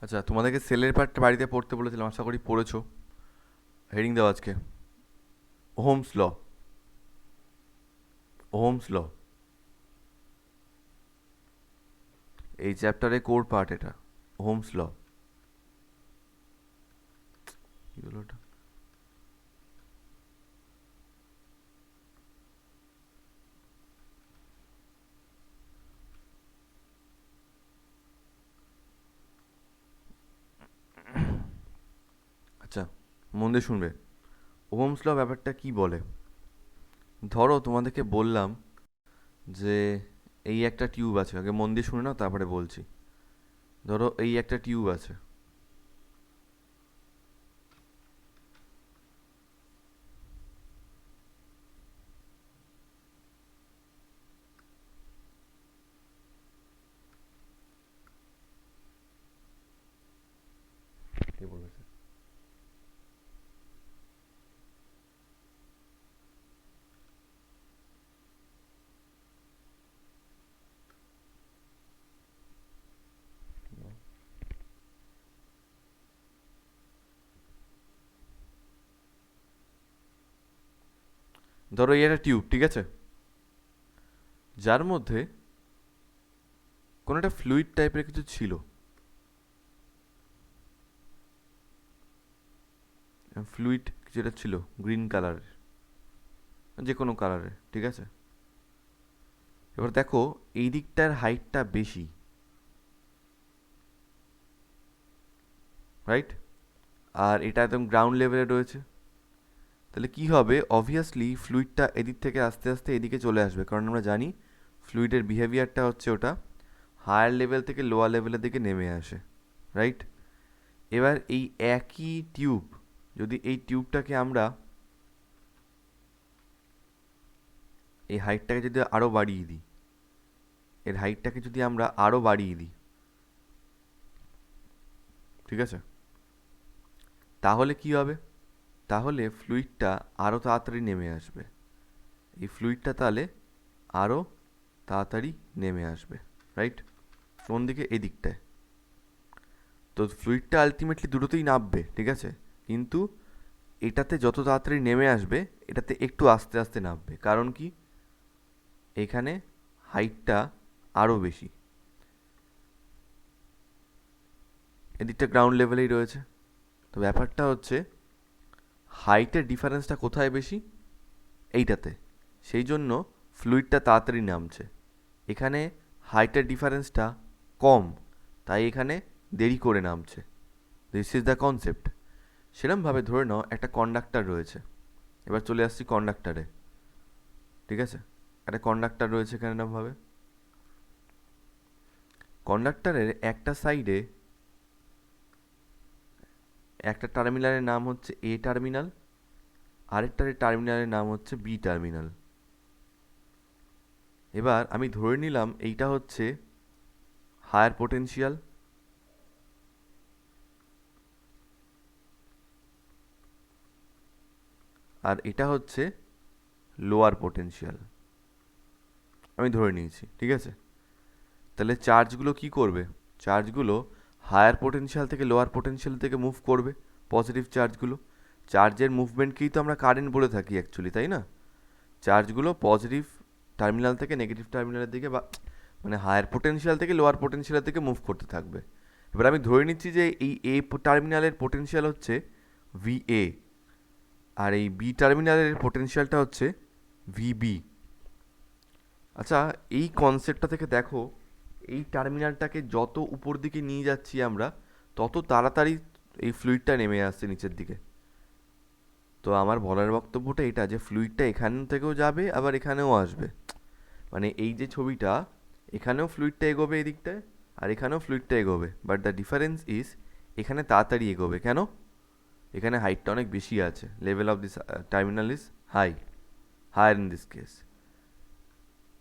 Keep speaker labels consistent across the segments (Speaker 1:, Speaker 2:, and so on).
Speaker 1: আচ্ছা, তোমাদেরকে সেলের পার্টটা বাড়িতে পড়তে বলেছিলাম, আশা করি পড়েছো। হেডিং দাও আজকে, হোমস ল। হোমস ল এই চ্যাপ্টারে কোর পার্ট এটা। হোমস ল। কি হলো ওটা? আচ্ছা, মন দিয়ে শুনবে। হোমস ল ব্যাপারটা কি বলে। ধরো তোমাদেরকে বললাম যে এই একটা টিউব আছে, আগে মন দিয়ে শুনে নাও তারপরে বলছি। ধরো এই একটা টিউব আছে। কে বলেছে? ধরো এই একটা টিউব, ঠিক আছে, যার মধ্যে কোনো একটা ফ্লুইড টাইপের কিছু ছিল। ফ্লুইড কিছু একটা ছিল, গ্রিন কালারের, যে কোনো কালারের, ঠিক আছে। এবার দেখো, এই দিকটার হাইটটা বেশি, রাইট? আর এটা একদম গ্রাউন্ড লেভেলে রয়েছে। তাহলে কি হবে, অবভিয়াসলি ফ্লুইডটা এদিক থেকে আস্তে আস্তে এদিকে চলে আসবে, কারণ আমরা জানি ফ্লুইডের বিহেভিয়ারটা হচ্ছে ওটা হায়ার লেভেল থেকে লোয়ার লেভেলের দিকে নেমে আসে, রাইট? এবার এই একই টিউব, যদি এই টিউবটাকে আমরা এই হাইটটাকে যদি আরও বাড়িয়ে দিই, এর হাইটটাকে যদি আমরা আরও বাড়িয়ে দিই, ঠিক আছে, তাহলে কি হবে? তাহলে ফ্লুইডটা আরও তাড়াতাড়ি নেমে আসবে। এই ফ্লুইডটা তাহলে আরও তাড়াতাড়ি নেমে আসবে, রাইট? কোন দিকে? এই দিকটায়। তো ফ্লুইডটা আলটিমেটলি দুটোতেই নামবে, ঠিক আছে, কিন্তু এটাতে যত তাড়াতাড়ি নেমে আসবে, এটাতে একটু আস্তে আস্তে নামবে। কারণ কি? এখানে হাইটটা আরও বেশি, এদিকটা গ্রাউন্ড লেভেলেই রয়েছে। তো ব্যাপারটা হচ্ছে হাইটের ডিফারেন্সটা কোথায় বেশি? এইটাতে। সেই জন্য ফ্লুইডটা তাড়াতাড়ি নামছে। এখানে হাইটের ডিফারেন্সটা কম, তাই এখানে দেরি করে নামছে। This is the concept. সেরমভাবে ধরে নাও একটা কন্ডাক্টর রয়েছে। এবার চলে আসছি কন্ডাক্টরে, ঠিক আছে। একটা কন্ডাক্টর রয়েছে এখানে এরমভাবে। কন্ডাক্টরের একটা সাইডে একটা টার্মিনালের নাম হচ্ছে এ টার্মিনাল, আরেকটা টার্মিনালের নাম হচ্ছে বি টার্মিনাল। এবার আমি ধরে নিলাম এইটা হচ্ছে হায়ার পোটেনশিয়াল, আর এটা হচ্ছে লোয়ার পোটেনশিয়াল। আমি ধরে নিয়েছি, ঠিক আছে। তাহলে চার্জগুলো কি করবে? চার্জগুলো হায়ার পোটেনশিয়াল থেকে লোয়ার পোটেনশিয়াল থেকে মুভ করবে, পজিটিভ চার্জগুলো। চার্জের মুভমেন্টকেই তো আমরা কারেন্ট বলে থাকি অ্যাকচুয়ালি, তাই না? চার্জগুলো পজিটিভ টার্মিনাল থেকে নেগেটিভ টার্মিনালের দিকে, বা মানে হায়ার পোটেনশিয়াল থেকে লোয়ার পোটেনশিয়ালের দিকে মুভ করতে থাকবে। এবার আমি ধরে নিচ্ছি যে এই এ টার্মিনালের পোটেনশিয়াল হচ্ছে ভিএ, আর এই বি টার্মিনালের পোটেনশিয়ালটা হচ্ছে ভিবি। আচ্ছা, এই কনসেপ্টটা থেকে দেখো, এই টার্মিনালটাকে যত উপর দিকে নিয়ে যাচ্ছি আমরা, তত তাড়াতাড়ি এই ফ্লুইডটা নেমে আসছে নিচের দিকে। তো আমার বলার বক্তব্যটা এটা যে ফ্লুইডটা এখান থেকেও যাবে, আবার এখানেও আসবে। মানে এই যে ছবিটা, এখানেও ফ্লুইডটা এগোবে এই দিকটায়, আর এখানেও ফ্লুইডটা এগোবে, বাট দ্য ডিফারেন্স ইজ এখানে তাড়াতাড়ি এগোবে। কেন? এখানে হাইটটা অনেক বেশি আছে, level of this terminal is high, higher in this case.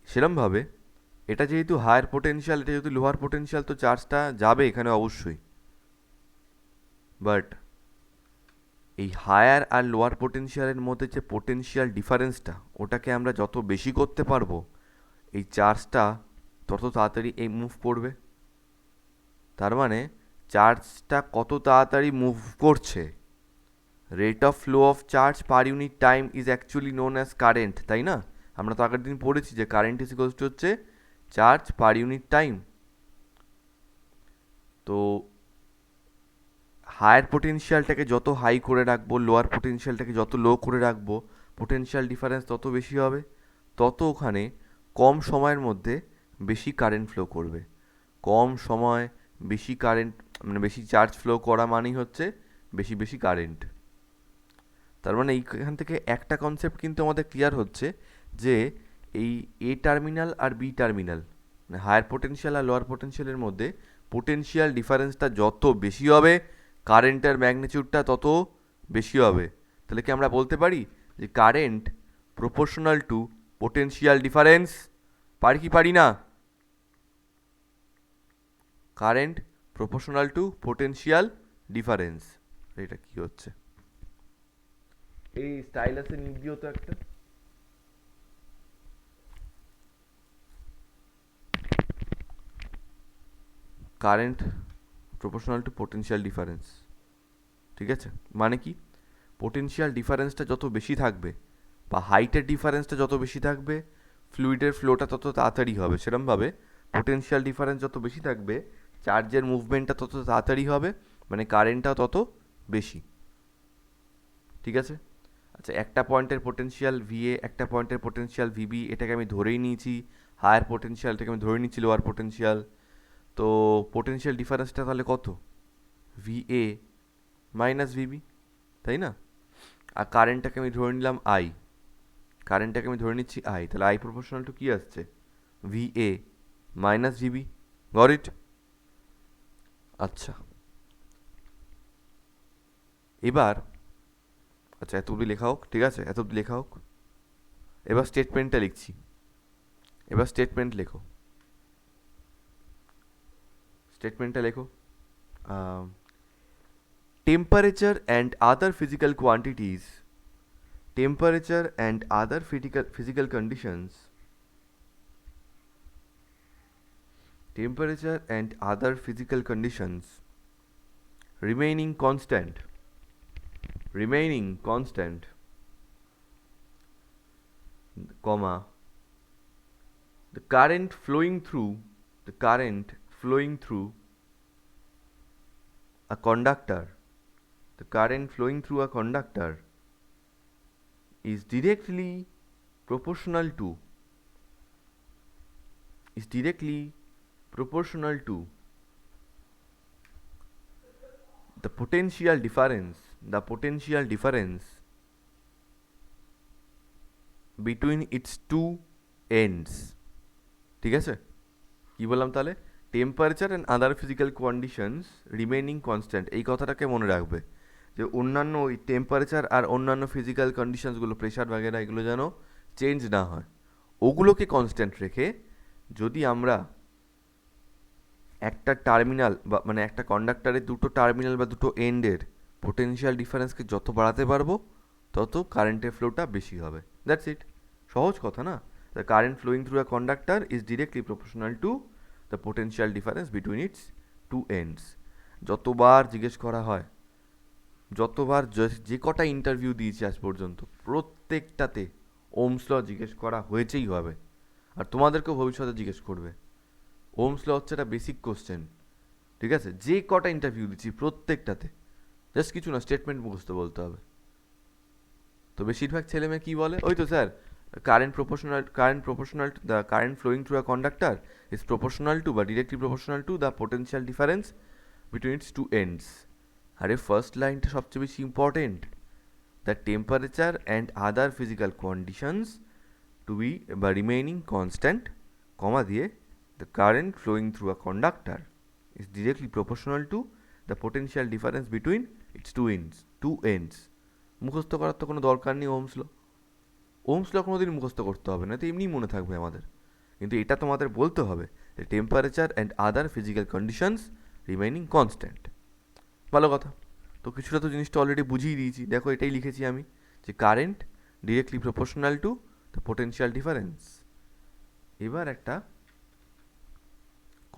Speaker 1: সেরমভাবে এটা যেহেতু হায়ার পোটেনশিয়াল, এটা যেহেতু লোয়ার পোটেনশিয়াল, তো চার্জটা যাবে এখানে অবশ্যই। বাট এই হায়ার আর লোয়ার পোটেনশিয়ালের মধ্যে যে পোটেনশিয়াল ডিফারেন্সটা, ওটাকে আমরা যত বেশি করতে পারবো, এই চার্জটা তত তাড়াতাড়ি এই মুভ করবে। তার মানে চার্জটা কত তাড়াতাড়ি মুভ করছে, rate of flow of charge per unit time is actually known as current, তাই না? আমরা তো আগের দিন পড়েছি যে কারেন্ট ইজ ইকুয়ালস টু হচ্ছে চার্জ পার ইউনিট টাইম। তো হায়ার পোটেনশিয়ালটাকে যত হাই করে রাখবো, লোয়ার পোটেনশিয়ালটাকে যত লো করে রাখবো, পোটেনশিয়াল ডিফারেন্স তত বেশি হবে, তত ওখানে কম সময়ের মধ্যে বেশি কারেন্ট ফ্লো করবে। কম সময় বেশি কারেন্ট মানে বেশি চার্জ ফ্লো করা মানেই হচ্ছে বেশি বেশি কারেন্ট। তার মানে এইখান থেকে একটা কনসেপ্ট কিন্তু আমাদের ক্লিয়ার হচ্ছে যে এই এ টার্মিনাল আর বি টার্মিনাল মানে হায়ার পোটেনশিয়াল আর লোয়ার পোটেনশিয়ালের মধ্যে পোটেনশিয়াল ডিফারেন্সটা যত বেশি হবে, কারেন্টের ম্যাগনিটিউডটা তত বেশি হবে। তাহলে কি আমরা বলতে পারি যে current proportional to potential difference? পারি কি পারি না? Current proportional to potential difference. এটা কি হচ্ছে? এই স্টাইলাসে নিয়ে দিও তো একটা। Current proportional to potential difference, ঠিক আছে? মানে কি, পোটেনশিয়াল ডিফারেন্সটা যত বেশি থাকবে বা হাইটের ডিফারেন্সটা যত বেশি থাকবে, ফ্লুইডের ফ্লোটা তত তাড়াতাড়ি হবে। সেরকমভাবে পোটেনশিয়াল ডিফারেন্স যত বেশি থাকবে, চার্জের মুভমেন্টটা তত তাড়াতাড়ি হবে, মানে কারেন্টটাও তত বেশি, ঠিক আছে? আচ্ছা, একটা পয়েন্টের পোটেনশিয়াল ভিএ, একটা পয়েন্টের পোটেনশিয়াল ভিবি, এটাকে আমি ধরেই নিয়েছি হায়ার পোটেনশিয়ালটাকে আমি ধরে নিচ্ছি লোয়ার পোটেনশিয়াল। তো পোটেনশিয়াল ডিফারেন্সটা তাহলে কত? ভিএ মাইনাস ভিবি, তাই না? আর কারেন্টটাকে আমি ধরে নিলাম আই, কারেন্টটাকে আমি ধরে নিচ্ছি আই, তাহলে আই প্রপোর্শনাল টু কী আসছে? V A minus V B. Got it? আচ্ছা, এবার আচ্ছা এত অব্দি লেখা হোক, ঠিক আছে, এত অব্দি লেখা হোক। এবার স্টেটমেন্টটা লিখছি, এবার স্টেটমেন্ট লেখো, স্টেটমেন্টটা লেখো। Temperature and other physical quantities, temperature and other physical conditions, temperature and other physical conditions remaining constant, comma, the current flowing through a conductor, the current flowing through a conductor is directly proportional to the potential difference between its two ends, ঠিক আছে? কি বললাম তাহলে? Temperature and other physical conditions remaining constant, এই কথাটাকে মনে রাখবে যে অন্যান্য ওই টেম্পারেচার আর অন্যান্য ফিজিক্যাল কন্ডিশনসগুলো, প্রেশার বাগেরা, এগুলো যেন চেঞ্জ না হয়, ওগুলোকে কনস্ট্যান্ট রেখে যদি আমরা একটা টার্মিনাল বা মানে একটা কন্ডাক্টরের দুটো টার্মিনাল বা দুটো এন্ডের পোটেনশিয়াল ডিফারেন্সকে যত বাড়াতে পারবো, তত কারেন্টের ফ্লোটা বেশি হবে। দ্যাটস ইট, সহজ কথা না? The current flowing through a conductor is directly proportional to the potential difference between its two ends. যতবার জিজ্ঞেস করা হয়, যতবার যে কটা ইন্টারভিউ দিয়েছি আজ পর্যন্ত, প্রত্যেকটাতে ওমস ল জিজ্ঞেস করা হয়েছেই হবে, আর তোমাদেরকেও ভবিষ্যতে জিজ্ঞেস করবে। ওমস ল হচ্ছে একটা বেসিক কোশ্চেন, ঠিক আছে? যে কটা ইন্টারভিউ দিচ্ছি প্রত্যেকটাতে জাস্ট কিছু না, স্টেটমেন্ট মুখস্থ বলতে হবে। তো বেশিরভাগ ছেলে মেয়ে কী বলে, ওই তো sir current proportional the current flowing through a conductor is proportional to বা directly proportional to the potential difference between its two ends. আরে ফার্স্ট লাইনটা সবচেয়ে বেশি important, the temperature and other physical conditions to be বা remaining constant, comma দিয়ে the current flowing through a conductor is directly proportional to the potential difference between its two ends. মুখস্থ করার তো কোনো দরকার নেই ওমস ল কোনোদিন মুখস্থ করতে হবে না, তো এমনিই মনে থাকবে আমাদের। কিন্তু এটা তোমাদের বলতে হবে যে temperature and other physical conditions remaining constant. ভালো কথা, তো কিছুটা তো জিনিসটা অলরেডি বুঝিয়ে দিয়েছি। দেখো এটাই লিখেছি আমি যে current directly proportional to the potential difference. এবার একটা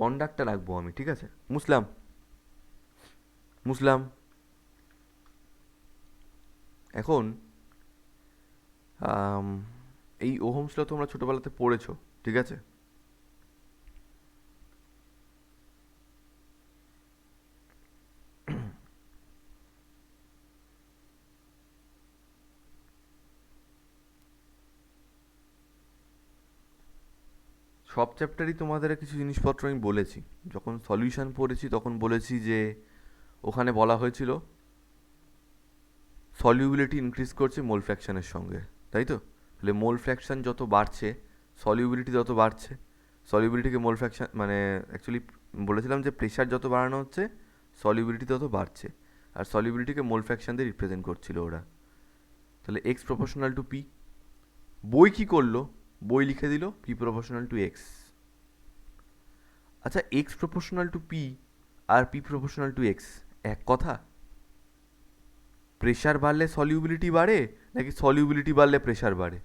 Speaker 1: কন্ডাক্টর রাখবো আমি, ঠিক আছে? মুসলাম মুসলাম। এখন এই ওহমস ল তোমরা ছোটবেলাতে পড়েছো, ঠিক আছে? সব চ্যাপ্টারই তোমাদের কিছু জিনিসপত্র আমি বলেছি। যখন সলিউশন পড়েছি তখন বলেছি যে ওখানে বলা হয়েছিল সলিউবিলিটি ইনক্রিজ করছে মোল ফ্র্যাকশনের সঙ্গে, তাই তো? তাহলে মোল ফ্র্যাকশন যত বাড়ছে সলিউবিলিটি তত বাড়ছে। সলিউবিলিটিকে মোল ফ্র্যাকশন মানে অ্যাকচুয়ালি বলেছিলাম যে প্রেশার যত বাড়ানো হচ্ছে সলিউবিলিটি তত বাড়ছে, আর সলিউবিলিটিকে মোল ফ্র্যাকশন দিয়ে রিপ্রেজেন্ট করছিল ওরা। তাহলে এক্স প্রপোর্শনাল টু পি। বই কি করলো? বই লিখে দিল পি প্রপোর্শনাল টু এক্স। আচ্ছা, এক্স প্রপোর্শনাল টু পি আর পি প্রপোর্শনাল টু এক্স এক কথা? প্রেশার বাড়লে সলিউবিলিটি বাড়ে নাকি সলিউবিলিটি বাড়লে প্রেশার বাড়ে?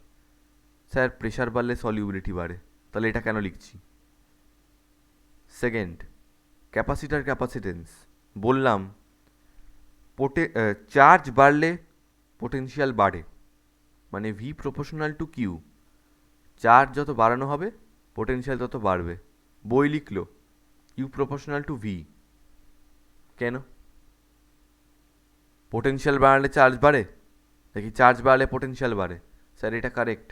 Speaker 1: স্যার প্রেশার বাড়লে সলিউবিলিটি বাড়ে। তাহলে এটা কেন লিখছি? সেকেন্ড, ক্যাপাসিটার ক্যাপাসিটেন্স বললাম চার্জ বাড়লে পোটেনশিয়াল বাড়ে, মানে V proportional to Q. Charge যত বাড়ানো হবে পোটেনশিয়াল তত বাড়বে। বই লিখলো কিউ প্রপোর্শনাল টু ভি। কেন? পোটেনশিয়াল বাড়ালে চার্জ বাড়ে নাকি চার্জ বাড়ালে পোটেনশিয়াল বাড়ে? স্যার এটা কারেক্ট,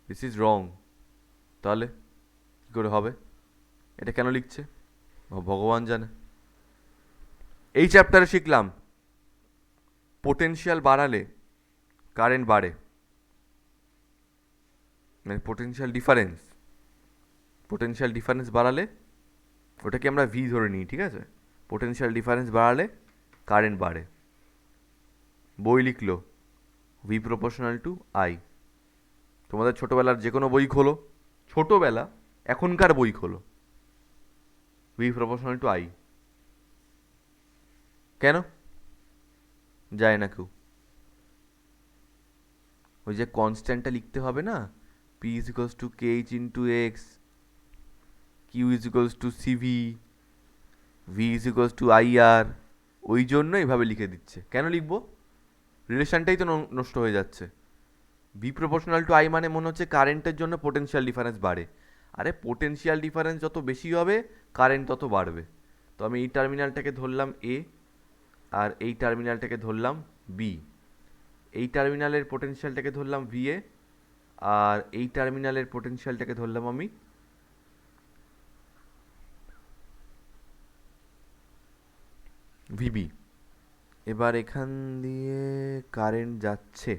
Speaker 1: দিস ইজ রং। তাহলে কী করে হবে? এটা কেন লিখছে ভগবান জানে। এই চ্যাপ্টারে শিখলাম পোটেনশিয়াল বাড়ালে কারেন্ট বাড়ে, মানে পোটেনশিয়াল ডিফারেন্স। পোটেনশিয়াল ডিফারেন্স বাড়ালে, ওটাকে আমরা ভি ধরে নিই, ঠিক আছে? পোটেনশিয়াল ডিফারেন্স বাড়ালে কারেন্ট বাড়ে। বই লিখলো ভি প্রপোর্শনাল টু আই। তোমাদের ছোটোবেলার যে কোনো বই খোলো, ছোটোবেলা এখনকার বই খোলো, ভি প্রপোর্শনাল টু আই। কেন যায় না কেউ? ওই যে কনস্ট্যান্টটা লিখতে হবে না, P is equals to K H into X, Q is equals to CV, V is equals to I R. ওই জন্য এইভাবে লিখে দিচ্ছে। কেন লিখবো? রিলেশনটাই তো নষ্ট হয়ে যাচ্ছে। ভি প্রপোর্শনাল টু আই মানে মনে হচ্ছে কারেন্টের জন্য পোটেনশিয়াল ডিফারেন্স বাড়ে। আরে পোটেনশিয়াল ডিফারেন্স যত বেশি হবে কারেন্ট তত বাড়বে। তো আমি এই টার্মিনালটাকে ধরলাম এ আর এই টার্মিনালটাকে ধরলাম বি। এই টার্মিনালের পোটেনশিয়ালটাকে ধরলাম ভি এ আর এই টার্মিনালের পোটেনশিয়ালটাকে ধরলাম আমি ভিবি। এবার এখান দিয়ে কারেন্ট যাচ্ছে,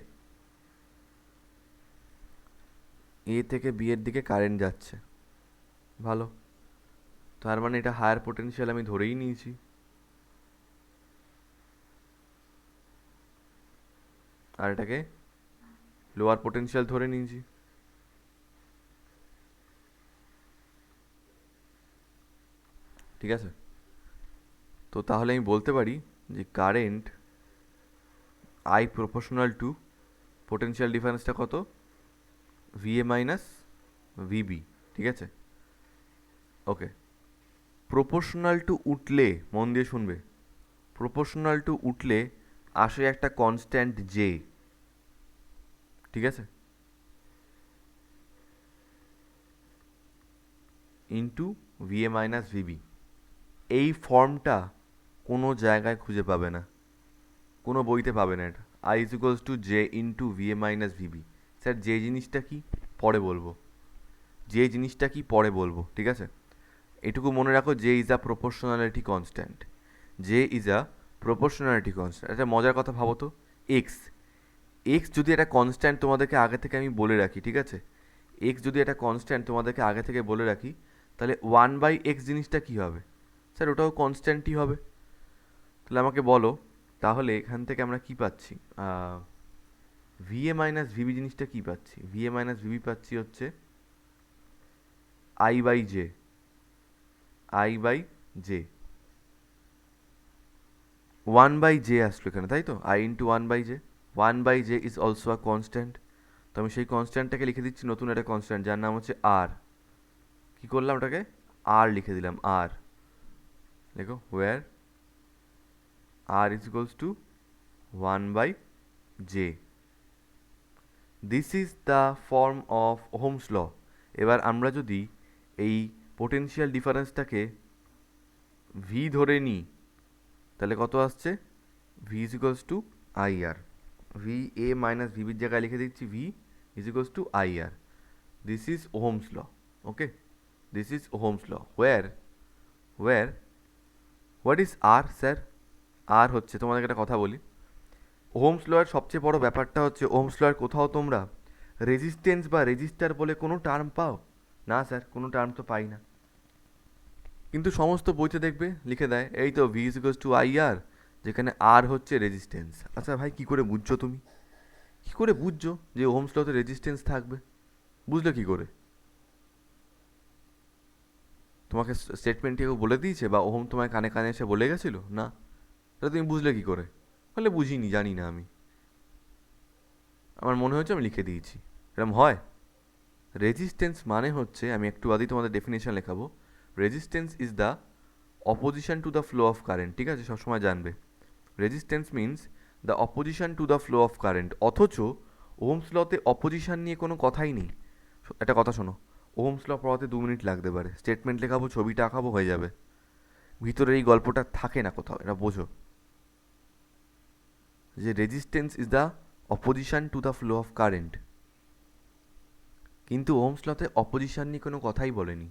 Speaker 1: এ থেকে বি এর দিকে কারেন্ট যাচ্ছে। ভালো, তার মানে এটা হায়ার পোটেনশিয়াল আমি ধরেই নিয়েছি। আর এটাকে লোয়ার পোটেনশিয়াল ধরে নিয়েছি। ঠিক আছে, তো তাহলে আমি বলতে পারি যে current I proportional to potential ডিফারেন্সটা কত? VA minus VB. ঠিক আছে, ওকে। প্রপোর্শনাল টু উঠলে, মন দিয়ে শুনবে, প্রপোর্শনাল টু উঠলে আসে একটা কনস্ট্যান্ট জে। ঠিক আছে, ইন্টু ভিএ মাইনাস ভিবি। এই ফর্মটা কোনো জায়গায় খুঁজে পাবে না, কোনো বইতে পাবে না এটা। I is equals to J into V A minus V B. Sir যে জিনিসটা কি পরে বলবো, যে জিনিসটা কি পরে বলবো, ঠিক আছে? এটুকু মনে রাখো, J is a proportionality constant. J is a proportionality constant. একটা মজার কথা ভাবো তো, এক্স এক্স যদি একটা কনস্ট্যান্ট তোমাদেরকে আগে থেকে আমি বলে রাখি, ঠিক আছে? এক্স যদি একটা কনস্ট্যান্ট তোমাদেরকে আগে থেকে বলে রাখি, তাহলে 1/x জিনিসটা কী হবে? স্যার ওটাও কনস্ট্যান্টই হবে। তাহলে আমাকে বলো, তাহলে এখান থেকে আমরা কি পাচ্ছি? ভিএ মাইনাস ভিবি জিনিসটা কি পাচ্ছি? ভিএ মাইনাস ভিবি পাচ্ছি হচ্ছে I by J. I by J, 1/j আসলো এখানে, তাই তো? I into 1/j। 1/j is also a constant. তো আমি সেই কনস্ট্যান্টটাকে লিখে দিচ্ছি নতুন একটা কনস্ট্যান্ট যার নাম হচ্ছে আর। কি করলাম ওটাকে? আর লিখে দিলাম আর। দেখো, where R is equals to 1 by J. This is the form of Ohm's law. এবার আমরা যদি এই পোটেনশিয়াল ডিফারেন্সটাকে ভি ধরে নিই তাহলে কত আসছে, V is equals to I R. V A minus ভিবির জায়গায় লিখে দিচ্ছি V is equals to I R. This is Ohm's law. Okay, this is Ohm's law. Where what is R sir? R হচ্ছে, তোমাদেরকে একটা কথা বলি, ওহমস লয়ের সবচেয়ে বড় ব্যাপারটা হচ্ছে ওহমস লয়ের কোথাও তোমরা রেজিস্ট্যান্স বা রেজিস্টার বলে কোনো টার্ম পাও না স্যার, কোনো টার্ম তো পাই না। কিন্তু সমস্ত বইতে দেখবে লিখে দেয় এই তো V is equals to I R, যেখানে আর হচ্ছে রেজিস্ট্যান্স। আচ্ছা ভাই, কী করে বুঝছো তুমি? কী করে বুঝছো যে ওহমস লতে রেজিস্ট্যান্স থাকবে? বুঝলে কী করে? তোমাকে স্টেটমেন্ট কেউ বলে দিয়েছে বা ওহম তোমায় কানে কানে এসে বলে গেছিলো? না। তাহলে তুমি বুঝলে কী করে? বলে বুঝিনি, জানি না আমি, আমার মনে হচ্ছে আমি লিখে দিয়েছি। এরকম হয়? রেজিস্ট্যান্স মানে হচ্ছে, আমি একটু বাদেই তোমাদের ডেফিনেশন লেখাবো, resistance is the opposition to the flow of current. ঠিক আছে, সবসময় জানবে resistance means the opposition to the flow of current. অথচ ওহমস লতে অপোজিশন নিয়ে কোনো কথাই নেই। একটা কথা শোনো, ওহমস ল পড়াতে 2 মিনিট লাগতে পারে, স্টেটমেন্ট লেখাবো, ছবিটা আঁকাবো, হয়ে যাবে। ভিতরে এই গল্পটা থাকে না কোথাও, এটা বোঝো যে resistance is the opposition to the flow of current. কিন্তু ওহমস লতে অপোজিশন নিয়ে কোনো কথাই বলেনি।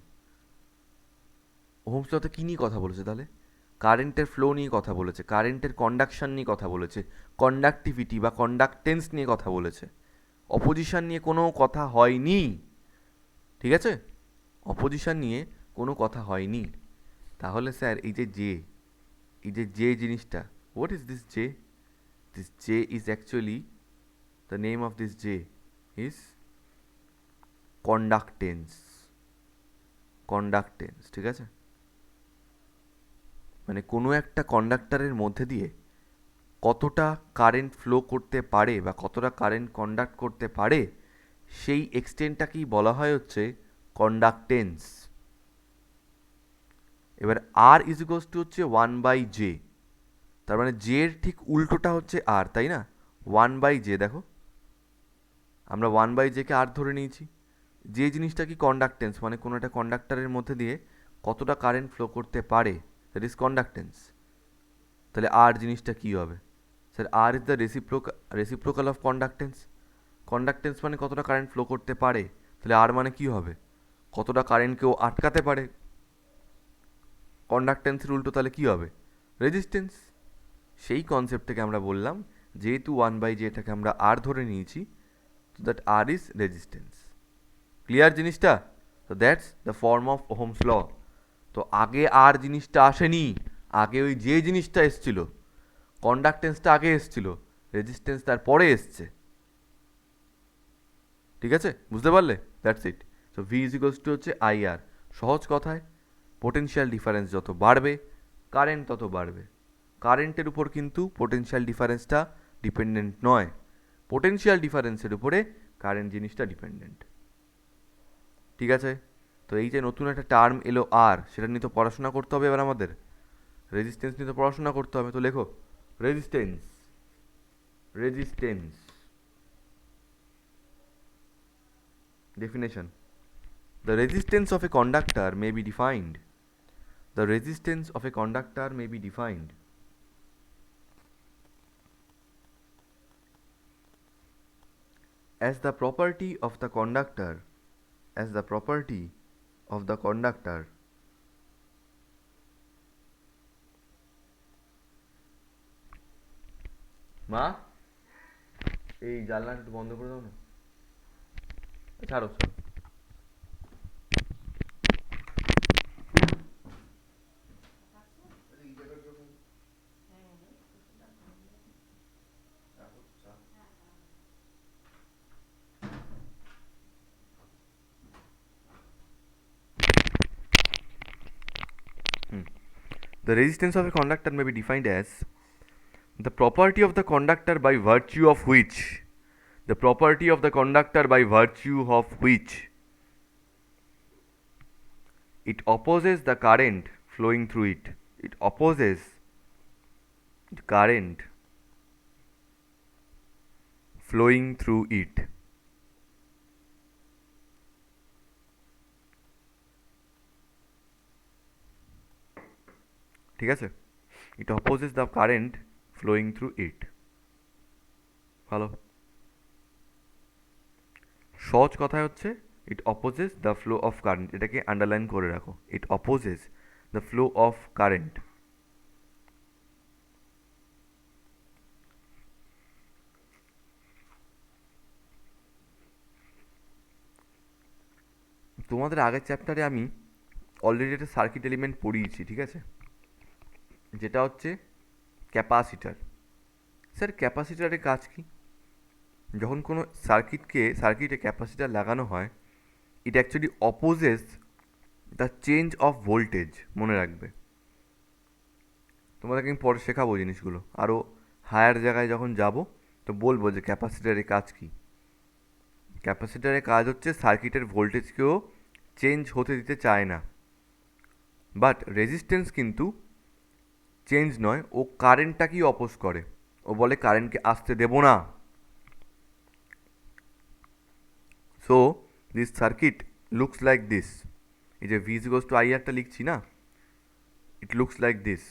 Speaker 1: ওহমস লতে কী নিয়ে কথা বলেছে তাহলে? কারেন্টের ফ্লো নিয়ে কথা বলেছে, কারেন্টের কন্ডাকশন নিয়ে কথা বলেছে, কন্ডাক্টিভিটি বা কন্ডাক্টেন্স নিয়ে কথা বলেছে। অপোজিশন নিয়ে কোনো কথা হয়নি। ঠিক আছে, অপোজিশন নিয়ে কোনো কথা হয়নি। তাহলে স্যার এই যে জে জিনিসটা, what is this J? This J is actually, the name of this J is conductance. Conductance, ঠিক আছে? মানে কোনো একটা কন্ডাক্টরের মধ্যে দিয়ে কতটা কারেন্ট ফ্লো করতে পারে বা কতটা কারেন্ট কন্ডাক্ট করতে পারে, সেই এক্সটেন্টটাকেই বলা হয় হচ্ছে কন্ডাক্টেন্স। এবার আর ইজ ইকুয়ালস টু হচ্ছে 1 বাই জে, তার মানে জে এর ঠিক উল্টোটা হচ্ছে আর, তাই না? 1 বাই জে, দেখো আমরা 1 বাই জেকে আর ধরে নিয়েছি। যে জিনিসটা কি কন্ডাক্টেন্স, মানে কোনো একটা কন্ডাক্টরের মধ্যে দিয়ে কতটা কারেন্ট ফ্লো করতে পারে, দ্যাট ইজ কন্ডাক্টেন্স। তাহলে আর জিনিসটা কী হবে sir? R is the reciprocal of conductance. Conductance মানে কতটা কারেন্ট ফ্লো করতে পারে, তাহলে আর মানে কী হবে? কতটা কারেন্ট কেউ আটকাতে পারে। কন্ডাক্টেন্সের উল্টো তাহলে কী হবে? রেজিস্ট্যান্স। সেই কনসেপ্ট থেকে আমরা বললাম, যেহেতু 1 বাই জেটাকে আমরা আর ধরে নিয়েছি, তো that R is resistance. Clear জিনিসটা? তো that's the form of Ohm's law. তো আগে আর জিনিসটা আসেনি, আগে ওই যে জিনিসটা এসছিল, কন্ডাক্টেন্সটা আগে এসছিল, রেজিস্ট্যান্স তার পরে এসছে। ঠিক আছে, বুঝতে পারলে? That's it. So V is equals to হচ্ছে আই আর। সহজ কথায়, পোটেনশিয়াল ডিফারেন্স যত বাড়বে কারেন্ট তত বাড়বে। কারেন্টের উপর কিন্তু পোটেনশিয়াল ডিফারেন্সটা ডিপেন্ডেন্ট নয়, পোটেনশিয়াল ডিফারেন্সের উপরে কারেন্ট জিনিসটা ডিপেন্ডেন্ট। ঠিক আছে, তো এই যে নতুন একটা টার্ম এলো আর, সেটা নিয়ে তো পড়াশোনা করতে হবে এবার আমাদের। রেজিস্ট্যান্স নিয়ে তো পড়াশোনা করতে হবে, তো লেখো resistance. Resistance definition: the resistance of a conductor may be defined. The resistance of a conductor may be defined as the property of the conductor, as the property of the conductor মা, এই জানলাটা একটু বন্ধ করে দাও না। ছাড়ো ছাড়ো। The resistance of a conductor may be defined as the property of the conductor by virtue of which, the property of the conductor by virtue of which it opposes the current flowing through it. It opposes current flowing through it. ঠিক আছে, it opposes the current flowing through it. ভালো, সহজ কথায় হচ্ছে it opposes the flow of current, এটাকে underline করে রাখো, it opposes the flow of current. তোমাদের আগের চ্যাপ্টারে আমি অলরেডি একটা সার্কিট এলিমেন্ট পড়িয়েছি, ঠিক আছে, যেটা হচ্ছে ক্যাপাসিটার। স্যার ক্যাপাসিটারের কাজ কি? যখন কোনো সার্কিটে ক্যাপাসিটার লাগানো হয়, it actually opposes the change of voltage. মনে রাখবে, তোমাদেরকে আমি পরে শেখাবো জিনিসগুলো, আরও হায়ার জায়গায় যখন যাব তো বলবো যে ক্যাপাসিটারের কাজ কী। ক্যাপাসিটারের কাজ হচ্ছে সার্কিটের ভোল্টেজকেও চেঞ্জ হতে দিতে চায় না। বাট রেজিস্ট্যান্স কিন্তু চেঞ্জ নয়, ও কারেন্টটাকেই অপোজ করে, ও বলে কারেন্টকে আসতে দেব না। So this circuit looks like this. এই যে ভি ইজ টু আইআরটা লিখছি না, ইট লুকস লাইক দিস।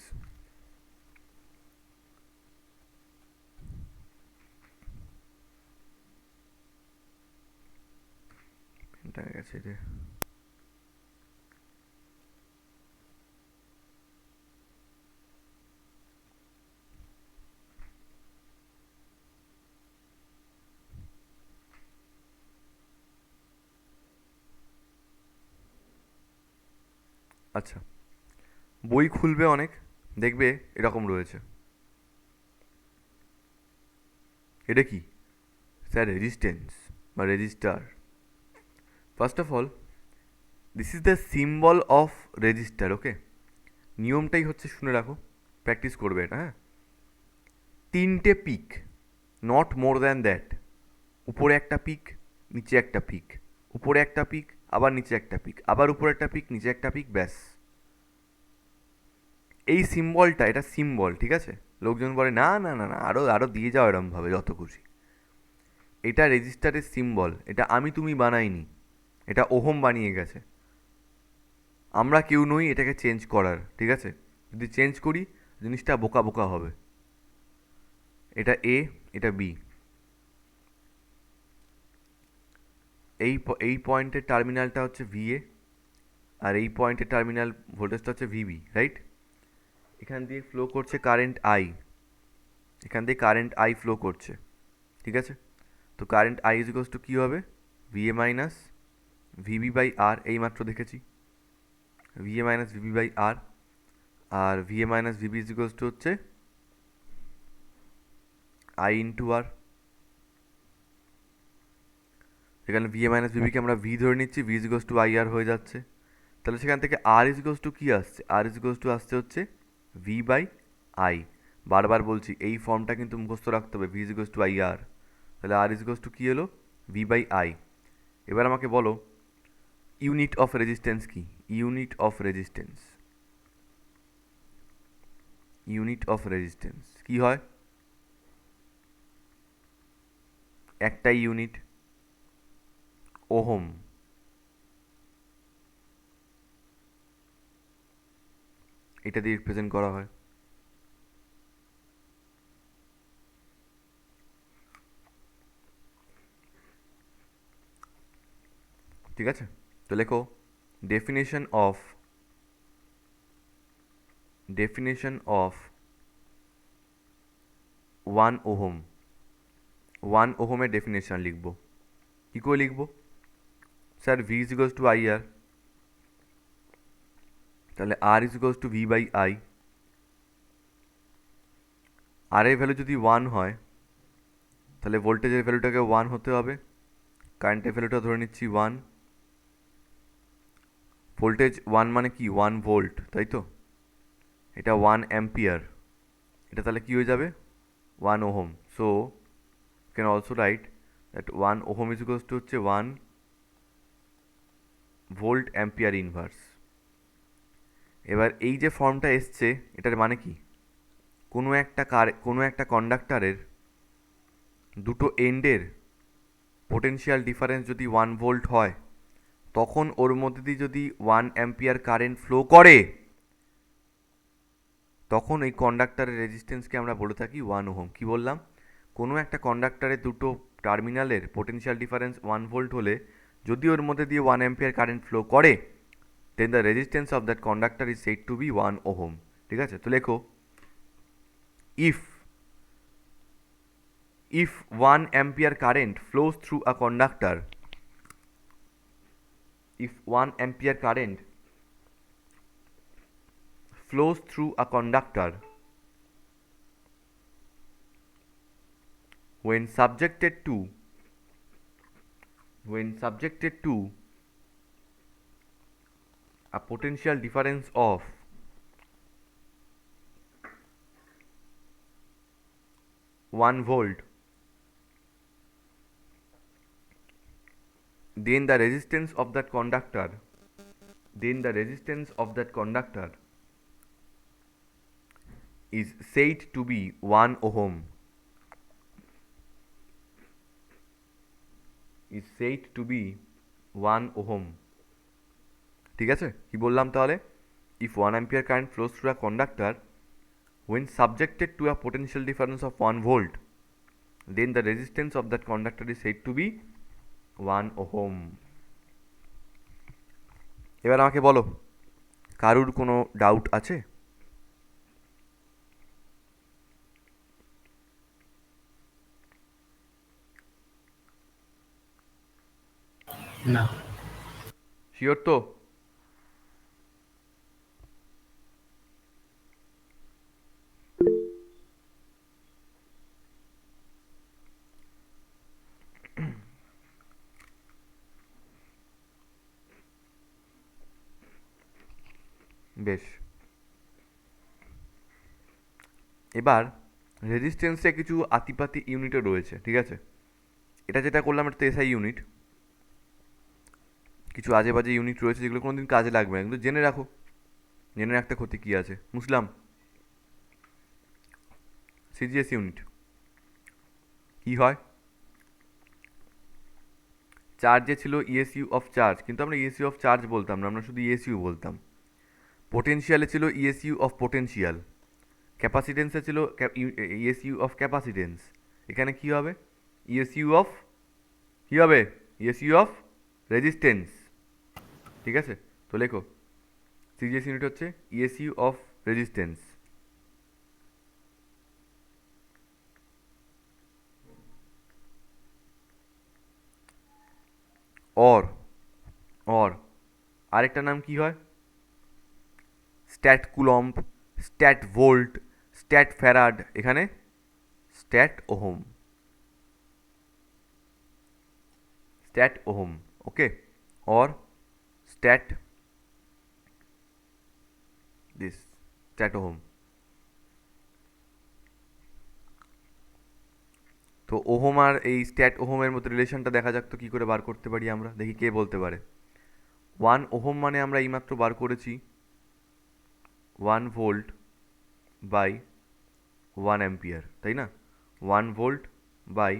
Speaker 1: পেনটা গেছে রে। আচ্ছা, বই খুলবে অনেক, দেখবে এরকম রয়েছে। এটা কি স্যার? রেজিস্ট্যান্স বা resistor. First of all, this is the symbol of resistor. Okay, নিয়মটাই হচ্ছে, শুনে রাখো, প্র্যাকটিস করবে এটা। হ্যাঁ, তিনটে peak, not more than that. উপরে একটা পিক, নিচে একটা পিক, উপরে একটা পিক, আবার নিচে একটা পিক, আবার উপরে একটা পিক, নিচে একটা পিক, ব্যাস। এই সিম্বলটা, এটা সিম্বল, ঠিক আছে? লোকজন বলে না না না না, আরও আরও দিয়ে যাও এরমভাবে যত খুশি। এটা রেজিস্টারের সিম্বল, এটা আমি তুমি বানাইনি, এটা ওহম বানিয়ে গেছে। আমরা কেউ নই এটাকে চেঞ্জ করার, ঠিক আছে? যদি চেঞ্জ করি জিনিসটা বোকা বোকা হবে। এটা এ, এটা বি, এই পয়েন্টের টার্মিনালটা হচ্ছে ভিএ, আর এই পয়েন্টের টার্মিনাল ভোল্টেজটা হচ্ছে ভিবি, রাইট? এখান দিয়ে ফ্লো করছে কারেন্ট আই, এখান দিয়ে কারেন্ট আই ফ্লো করছে, ঠিক আছে? তো current I is equals to কী হবে? VA minus VB by R, এইমাত্র দেখেছি, VA minus VB by R. আর VA minus VB is equals to হচ্ছে আই ইন্টু আর। এখানে ভিএ মাইনাস ভিবিকে আমরা ভি ধরে নিচ্ছি, V is equals to I R হয়ে যাচ্ছে। তাহলে সেখান থেকে আর ইজ ইকোয়ালস টু কী আসছে? আর ইজ ইকোয়ালস টু আসছে হচ্ছে ভি বাই আই। বারবার বলছি এই ফর্মটা কিন্তু মুখস্থ রাখতে হবে, V is equals to I R. তাহলে আর ইজ ইকোয়ালস টু কী এলো? V by I. এবার আমাকে বলো ইউনিট অফ রেজিস্ট্যান্স কি? Unit of resistance, unit of resistance কী হয়? একটাই ইউনিট, ওহম। এটা দিয়ে রিপ্রেজেন্ট করা হয়। ঠিক আছে, তো লেখো ডেফিনেশন অফ 1 ওহম। 1 ওহমের ডেফিনেশন লিখব, কী করে লিখব? Sir V is equals to I R, তাহলে R is equals to V by I. R এর ভ্যালু যদি 1 হয় তাহলে ভোল্টেজের ভ্যালুটাকে 1 হতে হবে, কারেন্টের ভ্যালুটা ধরে নিচ্ছি 1। ভোল্টেজ 1 মানে কি? 1 ভোল্ট, তাই তো? এটা 1 অ্যাম্পিয়ার, এটা তাহলে কী হয়ে যাবে? 1 ohm. So can also right that 1 ohm is equals to হচ্ছে 1 ভোল্ট অ্যাম্পিয়ার ইনভার্স। এবার এই যে ফর্মটা এসছে এটার মানে কি? কোনো একটা কন্ডাক্টরের দুটো এন্ডের পোটেনশিয়াল ডিফারেন্স যদি 1 ভোল্ট হয়, তখন ওর মধ্যে দিয়ে যদি 1 অ্যাম্পিয়ার কারেন্ট ফ্লো করে, তখন এই কন্ডাক্টরের রেজিস্ট্যান্সকে আমরা বলে থাকি 1 ওহম। কি বললাম? কোনো একটা কন্ডাক্টরের দুটো টার্মিনালের পোটেনশিয়াল ডিফারেন্স 1 ভোল্ট হলে যদি ওর মধ্যে দিয়ে 1 অ্যাম্পিয়ার কারেন্ট ফ্লো করে, then the resistance of that conductor is said to be 1 ohm. ঠিক আছে, তো লেখো if if 1 ampere current flows through a conductor, if 1 ampere current flows through a conductor when subjected to a potential difference of 1 volt, then the resistance of that conductor is said to be 1 ohm, ঠিক আছে? কি বললাম তাহলে? if 1 ampere current flows through a conductor when subjected to a potential difference of 1 volt, then the resistance of that conductor is said to be 1 ohm. এবার আমাকে বলো, কারুর কোনো ডাউট আছে?
Speaker 2: না।
Speaker 1: শিওর তো? বেশ, এবার রেজিস্ট্যান্সে কিছু আতিপাতি ইউনিটও রয়েছে। ঠিক আছে, এটা যেটা করলাম এটা তো এসআই ইউনিট। কিছু আজে বাজে ইউনিট রয়েছে যেগুলো কোনোদিন কাজে লাগবে না, কিন্তু জেনে রাখো, জেনে রাখতে ক্ষতি কী আছে। মুসলাম, সিজিএস ইউনিট কী হয়? চার্জে ছিল ইএসইউ অফ চার্জ, কিন্তু আমরা ইএসইউ অফ চার্জ বলতাম না, আমরা শুধু ইএসইউ বলতাম। পোটেনশিয়ালে ছিল ইএসইউ অফ পোটেনশিয়াল, ক্যাপাসিটেন্সে ছিল ইএসইউ অফ ক্যাপাসিটেন্স। এখানে কী হবে? ইএসইউ অফ কী হবে? ESU of resistance. ঠিক আছে, তো লেখো সিজিএস ইউনিট হচ্ছে ইএসইউ অফ রেজিস্ট্যান্স। অর আরেকটা নাম কি হয়? Stat coulomb, stat volt, stat farad, এখানে stat ohm, okay, or stat ohm. তো ওহম আর এই স্ট্যাট ওহমের মধ্যে রিলেশনটা দেখা যাক তো কী করে বার করতে পারি আমরা, দেখি কে বলতে পারে। 1 ওহম মানে আমরা এইমাত্র বার করেছি 1 ভোল্ট বাই 1 অ্যাম্পিয়ার, তাই না? 1 ভোল্ট বাই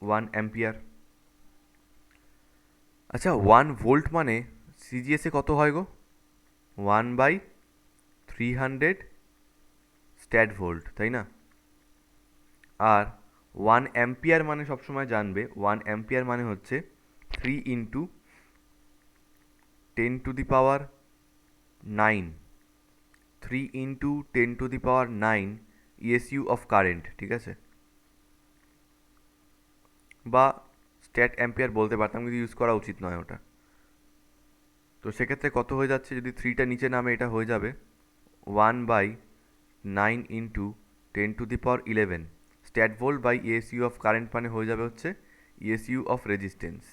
Speaker 1: 1 অ্যাম্পিয়ার। আচ্ছা, 1 ভোল্ট মানে সিজিএসে কত হয় গো? 1/300 স্ট্যাট ভোল্ট, তাই না? আর 1 অ্যাম্পিয়ার মানে সবসময় জানবে 1 অ্যাম্পিয়ার মানে হচ্ছে 3 into 10⁹, 3 into 10⁹ ESU of current. ঠিক আছে, বা স্ট্যাট অ্যাম্পিয়ার বলতে পারতাম, কিন্তু ইউজ করা উচিত নয় ওটা। তো সেক্ষেত্রে কত হয়ে যাচ্ছে, যদি 3টা নিচে নামে এটা হয়ে যাবে 1/9 into 10⁻11 stat volt by ESU of current, মানে হয়ে যাবে হচ্ছে ইএসইউ অফ রেজিস্ট্যান্স।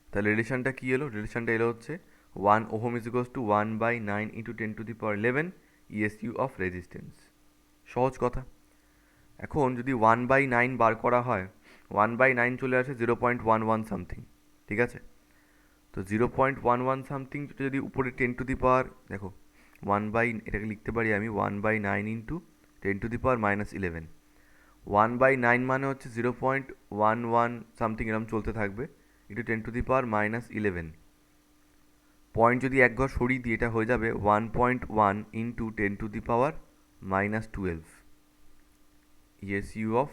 Speaker 1: তাহলে রিলেশনটা কী এলো? রিলেশনটা এলো হচ্ছে 1 ohm is equals two 1/9 into 10⁻11 ESU of resistance. সহজ কথা। এখন যদি 1/9 বার করা হয়, 1/9 চলে আসে 0.11 সামথিং। ঠিক আছে, তো 0.11 সামথিং যদি উপরে 10⁻, দেখো এটাকে লিখতে পারি আমি 1/9 ইন্টু 10⁻11। 1/9 মানে হচ্ছে 0.11 সামথিং এরকম চলতে থাকবে, ইন্টু 10⁻11। পয়েন্ট যদি এক ঘর সরিয়ে দিই এটা হয়ে যাবে 1.1 ইন্টু 10⁻12 ইএসইউ অফ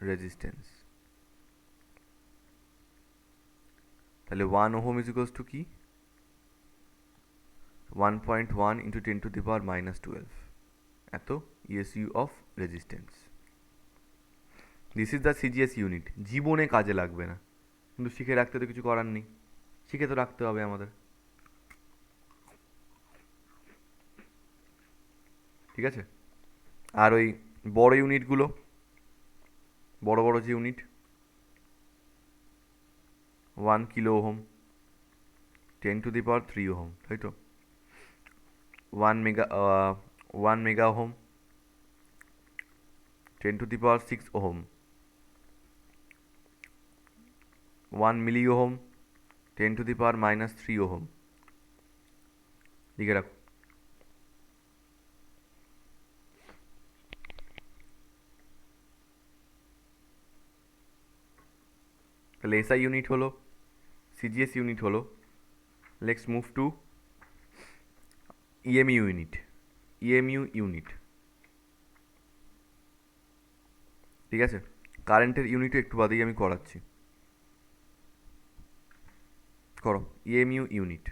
Speaker 1: রেজিস্ট্যান্স। তাহলে 1 ওহম ইজ ইকুয়ালস টু কি? 1.1 ইন্টু 10⁻12 এত ESU of resistance. This is the CGS unit. জীবনে কাজে লাগবে না, কিন্তু শিখে রাখতে তো কিছু করার নেই, শিখে তো রাখতে হবে আমাদের। ঠিক আছে, আর ওই বড় ইউনিটগুলো, বড় বড় যে ইউনিট 1 কিলো ওহম, 10⁻³ ওহম, তাই তো 1 মেগা ওহম, 10⁻6 ওহম, 1 মিলি ওহম, 10⁻³ ওহম। লিখে রাখো। তাহলে এসআই ইউনিট হলো, সিজিএস ইউনিট হলো। Let's move to EMU unit. EMU unit, ঠিক আছে, কারেন্টের ইউনিটও একটু বাদেই আমি করাচ্ছি। করো ইএমইউ ইউনিট,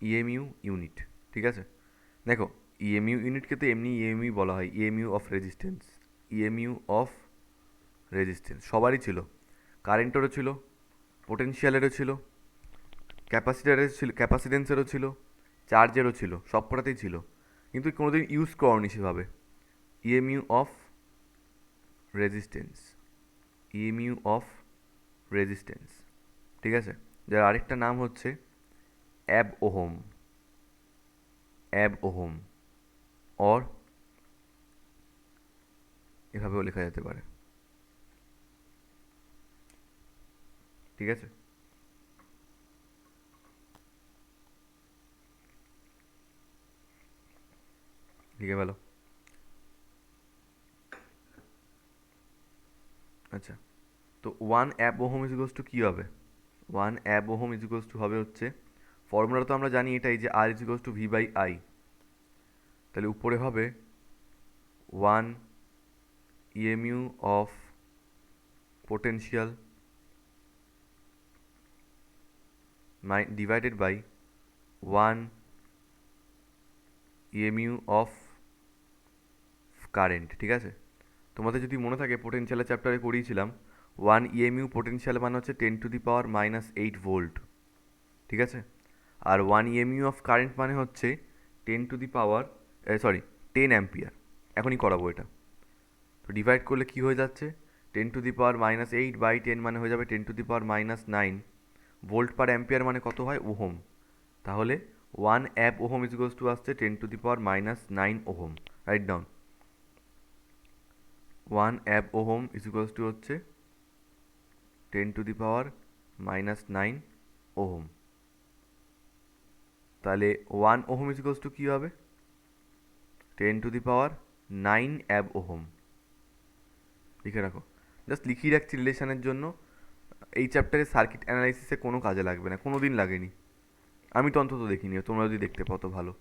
Speaker 1: ইএমইউ ইউনিট, ঠিক আছে। দেখো ইএমইউ ইউনিটকে তো এমনি ইএমইউ বলা হয়, EMU of resistance. EMU of resistance সবারই ছিল, কারেন্টেরও ছিল, পোটেনশিয়ালেরও ছিল, ক্যাপাসিটারের ছিল, ক্যাপাসিটেন্সেরও ছিল, চার্জেরও ছিল, সব কটাতেই ছিল, কিন্তু কোনোদিন ইউজ করনি সেভাবে। EMU of resistance, EMU of resistance, ঠিক আছে, যার আরেকটা নাম হচ্ছে অ্যাব ওহম, অ্যাব ওহম, অর এভাবেও লেখা যেতে পারে, ঠিক আছে। লিখে ফেলো। আচ্ছা, তো 1 অ্যাব ওহম ইজ ইকুয়ালস টু কী হবে? 1 অ্যাব ওহম ইজ ইকুয়ালস টু হবে হচ্ছে, ফর্মুলা তো আমরা জানি এটাই, যে R is equals to V by I. তাহলে উপরে হবে 1 EMU of potential divided by 1 EMU of current, ঠিক আছে। তোমাদের যদি মনে থাকে পোটেনশিয়ালের চ্যাপ্টারে করিয়েছিলাম, 1 ইএমইউ পোটেনশিয়াল মানে হচ্ছে 10⁻8 ভোল্ট, ঠিক আছে। আর 1 ইএমইউ অফ কারেন্ট মানে হচ্ছে 10 অ্যাম্পিয়ার। এখনই করাবো এটা। তো ডিভাইড করলে কি হয়ে যাচ্ছে, 10⁻8/10 মানে হয়ে যাবে 10⁻৯ ভোল্ট পার অ্যাম্পিয়ার, মানে কত হয় ওহম। তাহলে 1 অ্যাব ওহম ইজ ইকুয়ালস টু আসছে 10⁻৯ ohm. Write down, 1 ab ohm is equals to হচ্ছে 10⁻৯ ওহম। তাহলে 1 ওহম ইজ ইকুয়ালস টু কী হবে? 10⁹ অ্যাব ওহম। লিখে রাখো, জাস্ট লিখিয়ে রাখছি রিলেশনের জন্য। এই চ্যাপ্টারে সার্কিট অ্যানালাইসিসে কোনো কাজে লাগবে না, কোনো দিন লাগেনি, আমি তো অন্তত দেখিনি, তোমরা যদি দেখতে পাও তো ভালো।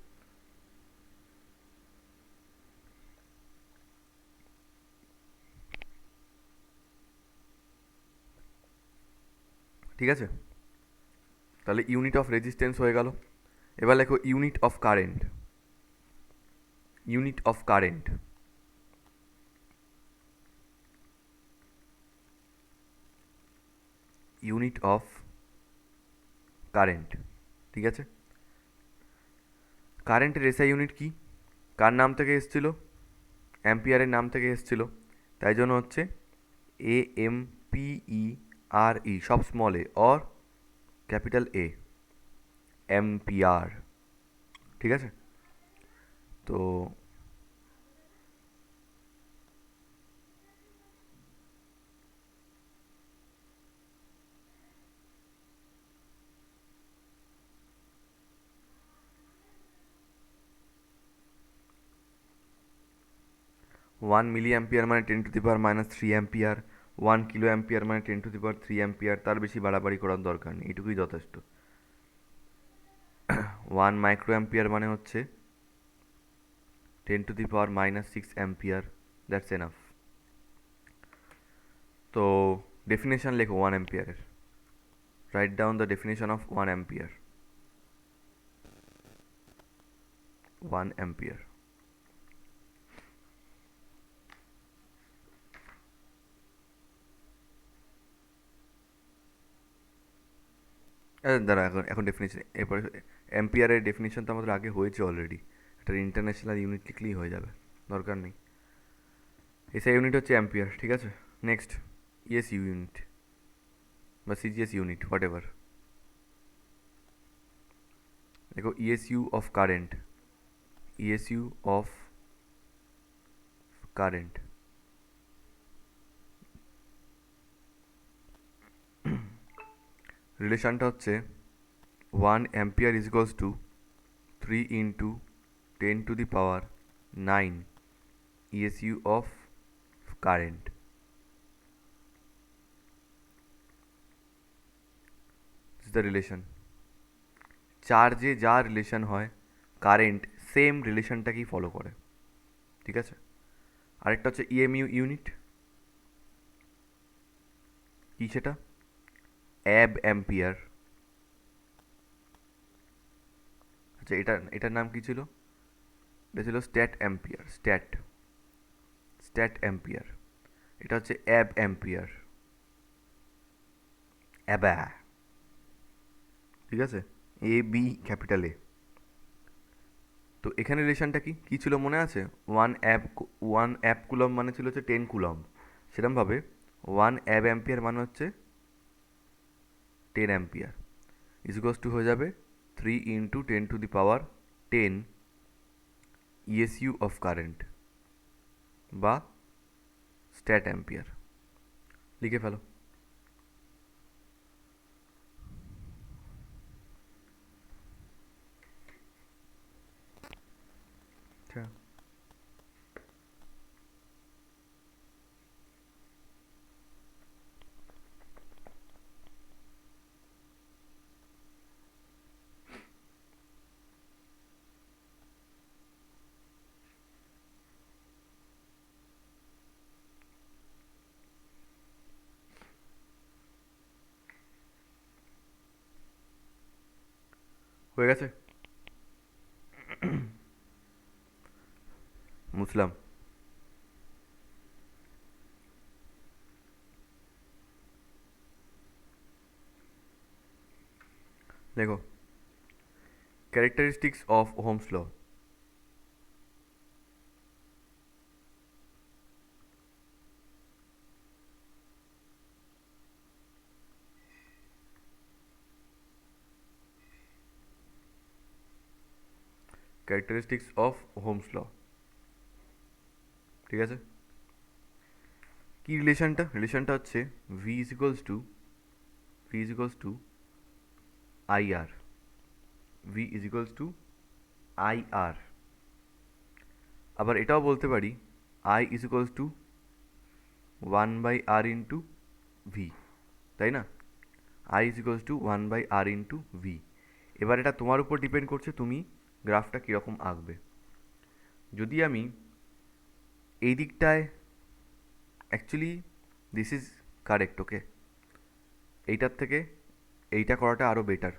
Speaker 1: ঠিক আছে, তাহলে ইউনিট অফ রেজিস্ট্যান্স হয়ে গেল। এবার লেখো unit of current. Unit of current, unit of current, ঠিক আছে। কারেন্টের এসআই ইউনিট কি? কার নাম থেকে এসেছিল? অ্যাম্পিয়ারের নাম থেকে এসেছিল, তাই জন্য হচ্ছে AMPERE, সব small A, or capital A, ampere, ঠিক আছে। তো 1 মিলি অ্যাম্পিয়ার মানে 10⁻³ অ্যাম্পিয়ার, 1 কিলো অ্যাম্পিয়ার মানে 10⁻³ অ্যাম্পিয়ার, তার বেশি বাড়াবাড়ি করার দরকার নেই, এটুকুই যথেষ্ট। 1 মাইক্রো অ্যাম্পিয়ার মানে হচ্ছে 10⁻⁻6 অ্যাম্পিয়ার, দ্যাটস এনাফ। তো ডেফিনেশন লেখো 1 অ্যাম্পিয়ারের। Write down the definition of 1 ampere. 1 ampere, দাঁড়া, এখন এখন ডেফিনেশন, এরপরে অ্যাম্পিয়ারের ডেফিনেশন তো আমাদের আগে হয়েছে অলরেডি, একটা ইন্টারন্যাশনাল ইউনিট লিখলেই হয়ে যাবে, দরকার নেই। এসআই ইউনিট হচ্ছে অ্যাম্পিয়ার, ঠিক আছে। নেক্সট, ইএসইউ ইউনিট বা সিজিএস ইউনিট, হোয়াট এভার। দেখো ESU of current, ESU of current, রিলেশনটা হচ্ছে 1 ampere is equals two 3 × 10⁹ ESU of current. This is the relation. চার্জে যা রিলেশন হয়, কারেন্ট সেম রিলেশনটাকেই ফলো করে, ঠিক আছে। আরেকটা হচ্ছে ইএমইউ ইউনিট, কি সেটা? অ্যাম্পিয়ার। আচ্ছা, এটার নাম কি ছিল? এটা ছিল অ্যাম্পিয়ার, অ্যাম্পিয়ার। এটা হচ্ছে অ্যাম্পিয়ার, অ্যাবা, ঠিক আছে, বি, ক্যাপিটাল এ। তো এখানে রিলেশনটা কি কি ছিল মনে আছে? 1 অ্যাপ কুলম মানে ছিল হচ্ছে 10 কুলম, সেরকমভাবে 1 অ্যাম্পিয়ার মানে হচ্ছে 10 অ্যাম্পিয়ার, ইজগোস টু হয়ে যাবে 3 × 10⁻10 ইএসইউ অফ কারেন্ট বা অ্যাম্পিয়ার। লিখে ফেলো। আচ্ছা, হয়ে গেছে মুসলাম। দেখো, characteristics of Ohm's law. Characteristics of Ohm's law, ঠিক আছে। কি রিলেশনটা? রিলেশনটা হচ্ছে V is equals to IR, V is equals to IR. আবার এটাও বলতে পারি I is equals to 1/r into V, তাই না? I is equals to 1/r into V. এবার এটা তোমার উপর ডিপেন্ড করছে তুমি গ্রাফটা কীরকম আঁকবে। যদি আমি এই দিকটায়, অ্যাকচুয়ালি দিস ইজ কারেক্ট, ওকে, এইটার থেকে এইটা করাটা আরও বেটার,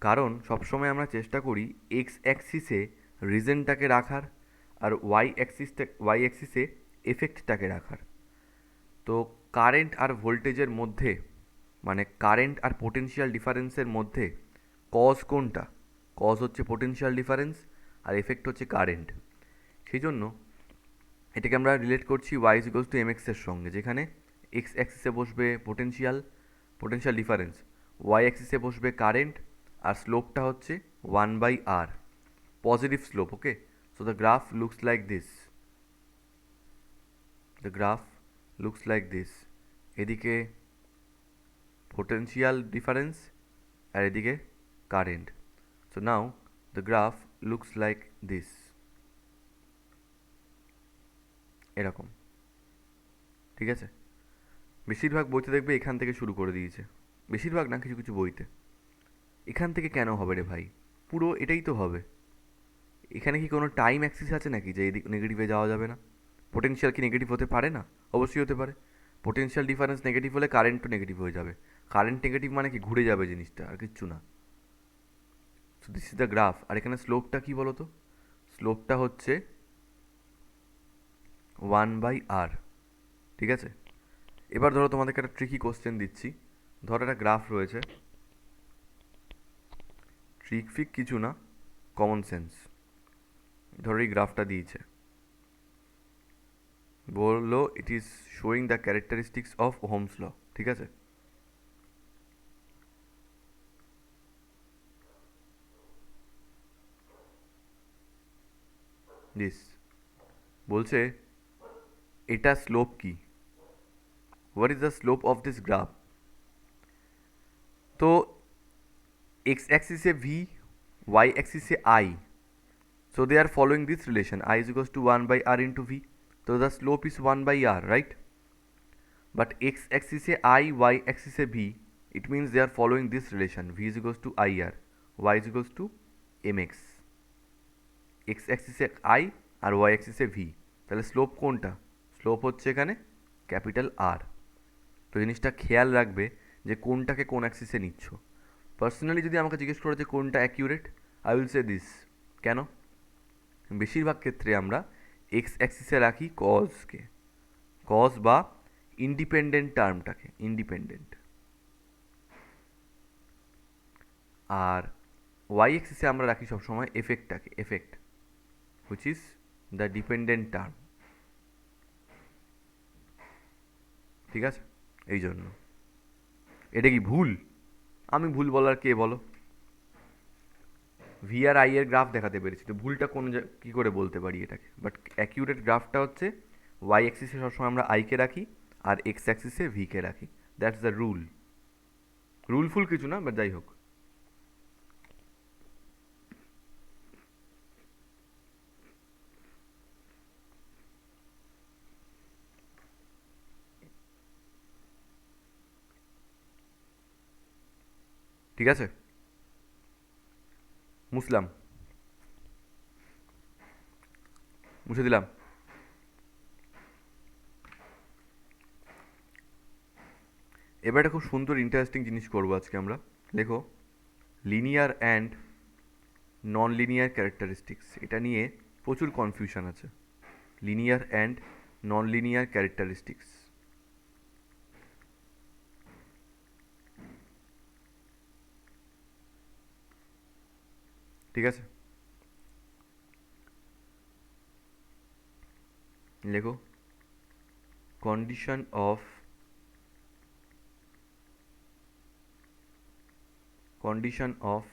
Speaker 1: কারণ সবসময় আমরা চেষ্টা করি এক্স অ্যাক্সিসে রিজনটাকে রাখার আর ওয়াই অ্যাক্সিসে এফেক্টটাকে রাখার। তো কারেন্ট আর ভোল্টেজের মধ্যে, মানে কারেন্ট আর পোটেনশিয়াল ডিফারেন্সের মধ্যে কজ কোনটা? কজ হচ্ছে পোটেনশিয়াল ডিফারেন্স আর এফেক্ট হচ্ছে কারেন্ট। সেই জন্য এটাকে আমরা রিলেট করছি Y is equals to M এক্সের সঙ্গে, যেখানে এক্স অ্যাক্সিসে বসবে পোটেনশিয়াল ডিফারেন্স, ওয়াই অ্যাক্সিসে বসবে কারেন্ট, আর স্লোপটা হচ্ছে 1/r, positive slope, okay. So the graph looks like this, the graph looks like this. এদিকে potential difference আর এদিকে current. So now the graph looks like this. এরকম, ঠিক আছে? বেশিরভাগ বইতে দেখবে এখান থেকে শুরু করে দিয়েছে, বেশিরভাগ না, কিছু কিছু বইতে। এখান থেকে কেন হবে রে ভাই? পুরো এটাই তো হবে। এখানে কি কোনো টাইম অ্যাক্সিস আছে নাকি যে এদিক নেগেটিভে যাওয়া যাবে না? পোটেনশিয়াল কি নেগেটিভ হতে পারে না? অবশ্যই হতে পারে। পোটেনশিয়াল ডিফারেন্স নেগেটিভ হলে কারেন্টও নেগেটিভ হয়ে যাবে। কারেন্ট নেগেটিভ মানে কি ঘুরে যাবে জিনিসটা, আর কিচ্ছু না। So this is the graph. আর এখানে স্লোপটা কি বলো তো? স্লোপটা হচ্ছে 1/r, ঠিক আছে? এবার ধরো তোমাদেরকে একটা ট্রিকি কোশ্চেন দিচ্ছি। ধরো একটা গ্রাফ রয়েছে, ট্রিক ফিক কিছু না, কমন সেন্স। ধরো এই গ্রাফটা দিয়েছে, বললো it is showing the characteristics of Ohm's law, ঠিক আছে? দিস বলছে এটা স্লোপ কি, what is the slope of this graph. তো एक्स एक्सिस से v, y एक्सिस से I, so they are following this relation I is equals to 1 by r into v, so the slope is 1 by r, right? But x axis से I, y axis से v, it means they are following this relation v is equals to ir, y is equals to mx। x axis से I R y axis से v, তাহলে slope কোনটা? Slope হচ্ছে এখানে capital আর। তো জিনিসটা খেয়াল রাখবে যে কোনটাকে কোন অ্যাক্সিসে নিচ্ছ। পার্সোনালি যদি আমাকে জিজ্ঞেস করো যে কোনটা accurate, I will say this. কেন? বেশিরভাগ ক্ষেত্রে আমরা এক্স অ্যাক্সিসে রাখি কজকে, কজ বা ইন্ডিপেন্ডেন্ট টার্মটাকে, ইন্ডিপেন্ডেন্ট। আর ওয়াই অ্যাক্সিসে আমরা রাখি সবসময় এফেক্টটাকে, effect, which is the dependent term, ঠিক আছে? এই জন্য এটা কি ভুল? আমি ভুল বলার কে বলো? ভি আর আই এর গ্রাফ দেখাতে পেরেছি, তো ভুলটা কোন কী করে বলতে পারি এটাকে? বাট অ্যাকিউরেট গ্রাফটা হচ্ছে ওয়াই অ্যাক্সিসে সবসময় আমরা আইকে রাখি আর এক্স অ্যাক্সিসে ভিকে রাখি। That's the rule. রুলফুল কিছু না, বাট যাই হোক। ঠিক আছে, মুসলাম, মুছে দিলাম। এবার একটা খুব সুন্দর ইন্টারেস্টিং জিনিস করবো আজকে আমরা। দেখো, linear and non linear characteristics, এটা নিয়ে প্রচুর কনফিউশন আছে। Linear and non linear characteristics, ঠিক আছে? লেখো condition of, condition of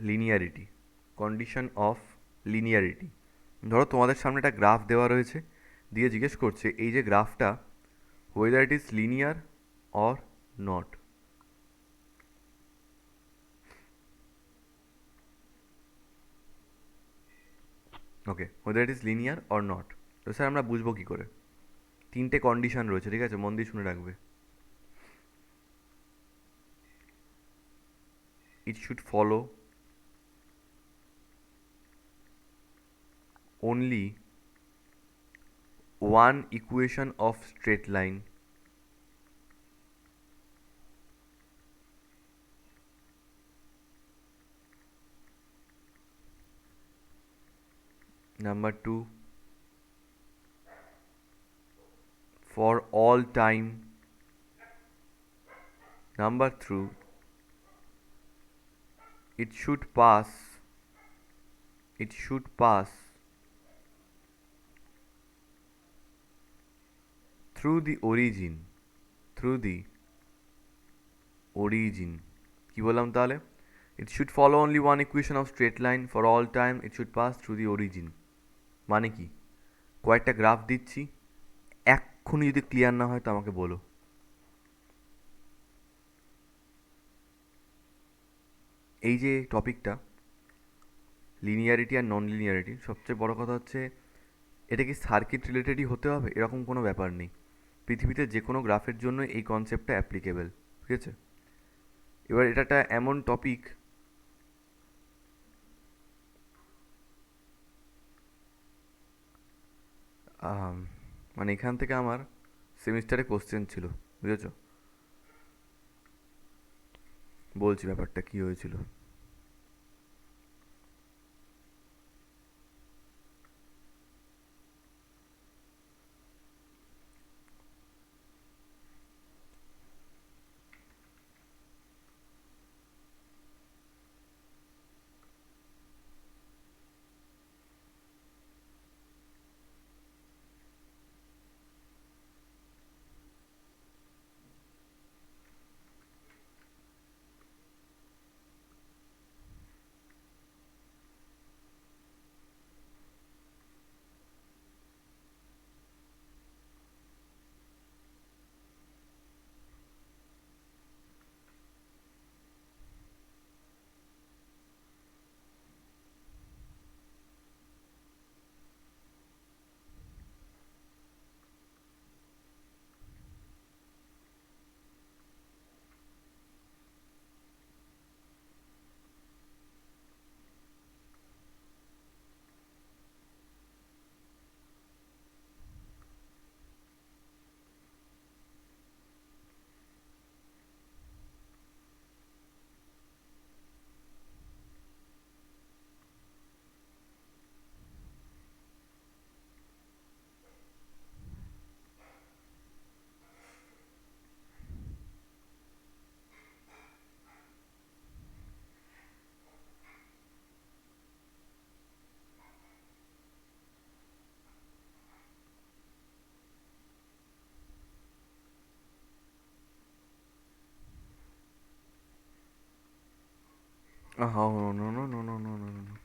Speaker 1: linearity, condition of linearity. ধরো তোমাদের সামনে একটা গ্রাফ দেওয়া রয়েছে, দিয়ে জিজ্ঞেস করছে এই যে গ্রাফটা whether it is linear or not। Okay, whether it is linear or not। তো স্যার আমরা বুঝবো কী করে? তিনটে কন্ডিশন রয়েছে, ঠিক আছে? মন দিয়ে শুনে রাখবে। it should follow only one equation of straight line, number 2 for all time, number 3 it should pass, it should pass through the origin, through the origin। কি বললাম তাহলে? it should follow only one equation of straight line for all time, it should pass through the origin। মানে কি? কয়েকটা graph দিচ্ছি, এক্ষুনি যদি clear না হয় তো আমাকে বলো। এই যে টপিকটা লিনিয়ারিটি আর নন লিনিয়ারিটি, সবচেয়ে বড় কথা হচ্ছে এটা কি সার্কিট রিলেটেডই হতে হবে এরকম কোনো ব্যাপার নেই, পৃথিবীতে যে কোনো গ্রাফের জন্য এই কনসেপ্টটা অ্যাপ্লিকেবল। ঠিক আছে, এবার এটা একটা এমন টপিক, মানে এখান থেকে আমার সেমিস্টারে কোশ্চেন ছিল, বুঝেছো? বলছি ব্যাপারটা কি হয়েছিল। Oh, no, no, no, no, no, no, no, no.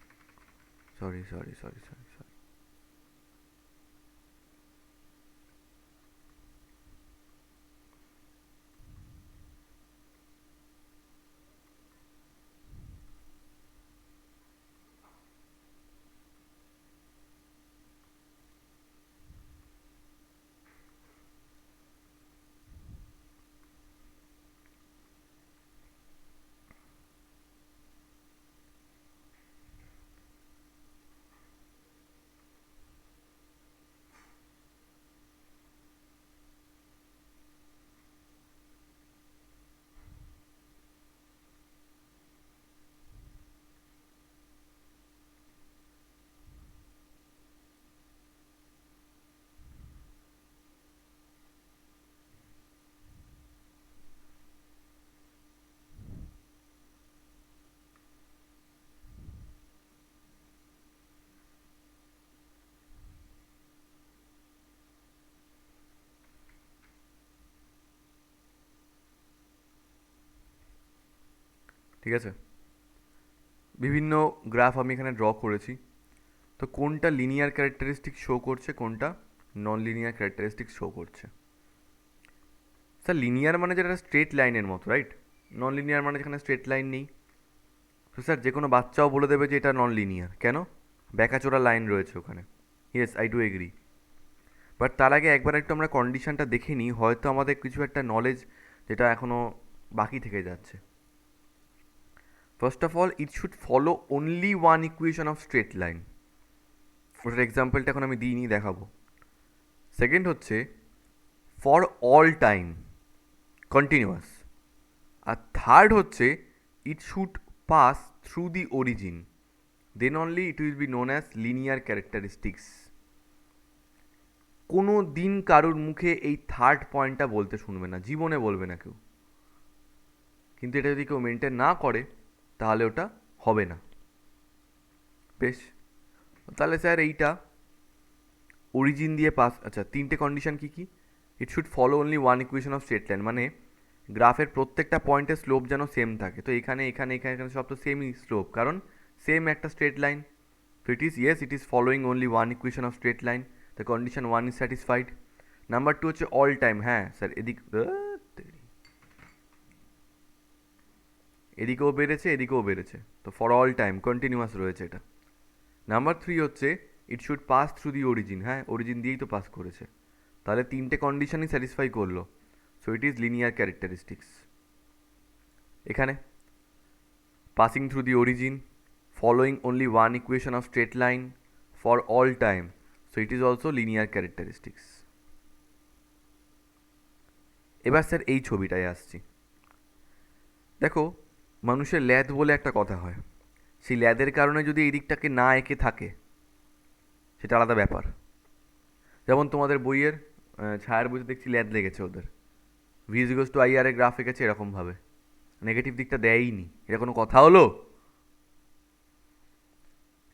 Speaker 1: Sorry, sorry, sorry, sorry, sorry. ঠিক আছে, বিভিন্ন গ্রাফ আমি এখানে ড্র করেছি। তো কোনটা লিনিয়ার ক্যারেক্টারিস্টিক শো করছে, কোনটা নন লিনিয়ার ক্যারেক্টারিস্টিক শো করছে? স্যার লিনিয়ার মানে যেটা স্ট্রেট লাইনের মতো, রাইট? নন লিনিয়ার মানে যেখানে স্ট্রেট লাইন নেই। তো স্যার যে কোনো বাচ্চাও বলে দেবে যে এটা নন লিনিয়ার, কেন? ব্যাকাচোরা লাইন রয়েছে ওখানে। Yes, I do agri. But তার আগে একবার একটু আমরা কন্ডিশনটা দেখে নিই, হয়তো আমাদের কিছু একটা নলেজ যেটা এখনও বাকি থেকে যাচ্ছে। First of all, it should follow only one equation of straight line. ওটার এক্সাম্পলটা এখন আমি দিইনি, দেখাবো। সেকেন্ড হচ্ছে ফর অল টাইম কন্টিনিউয়াস। আর থার্ড হচ্ছে it should pass through the origin, then only it will be known as linear characteristics. কোনো দিন কারোর মুখে এই থার্ড পয়েন্টটা বলতে শুনবে না, জীবনে বলবে না কেউ। কিন্তু এটা যদি কেউ মেনটেন না করে তাহলে ওটা হবে না। বেশ, তাহলে স্যার এইটা অরিজিন দিয়ে পাস, আচ্ছা তিনটে কন্ডিশন কী কী? It should follow only one equation of straight line, মানে গ্রাফের প্রত্যেকটা পয়েন্টের স্লোপ যেন সেম থাকে। তো এখানে এখানে এখানে এখানে সব তো সেমই স্লোপ, কারণ সেম একটা স্ট্রেট লাইন। তো it is, yes, it is following only one equation of straight line, the condition one is satisfied. Number two হচ্ছে অল টাইম। হ্যাঁ স্যার, এদিকেও বেড়েছে এদিকেও বেড়েছে, তো ফর অল টাইম কন্টিনিউয়াস রয়েছে এটা। নাম্বার থ্রি হচ্ছে it should pass through the origin, হ্যাঁ অরিজিন দিয়েই তো পাস করেছে, তাহলে তিনটে কন্ডিশনই স্যাটিসফাই করলো, so it is linear characteristics. এখানে passing through the origin, following only one equation of straight line for all time, so it is also linear characteristics. এবার sir এই ছবিটায় আসছি। দেখো, মানুষের ল্যাদ বলে একটা কথা হয়, সেই ল্যাদের কারণে যদি এই দিকটাকে না এঁকে থাকে সেটা আলাদা ব্যাপার। যেমন তোমাদের বইয়ের ছায়ার বইতে দেখছি ল্যাদ লেগেছে ওদের, V is equals to I R a graph এঁকেছে এরকমভাবে, নেগেটিভ দিকটা দেয়ই নি, এটা কোনো কথা হলো?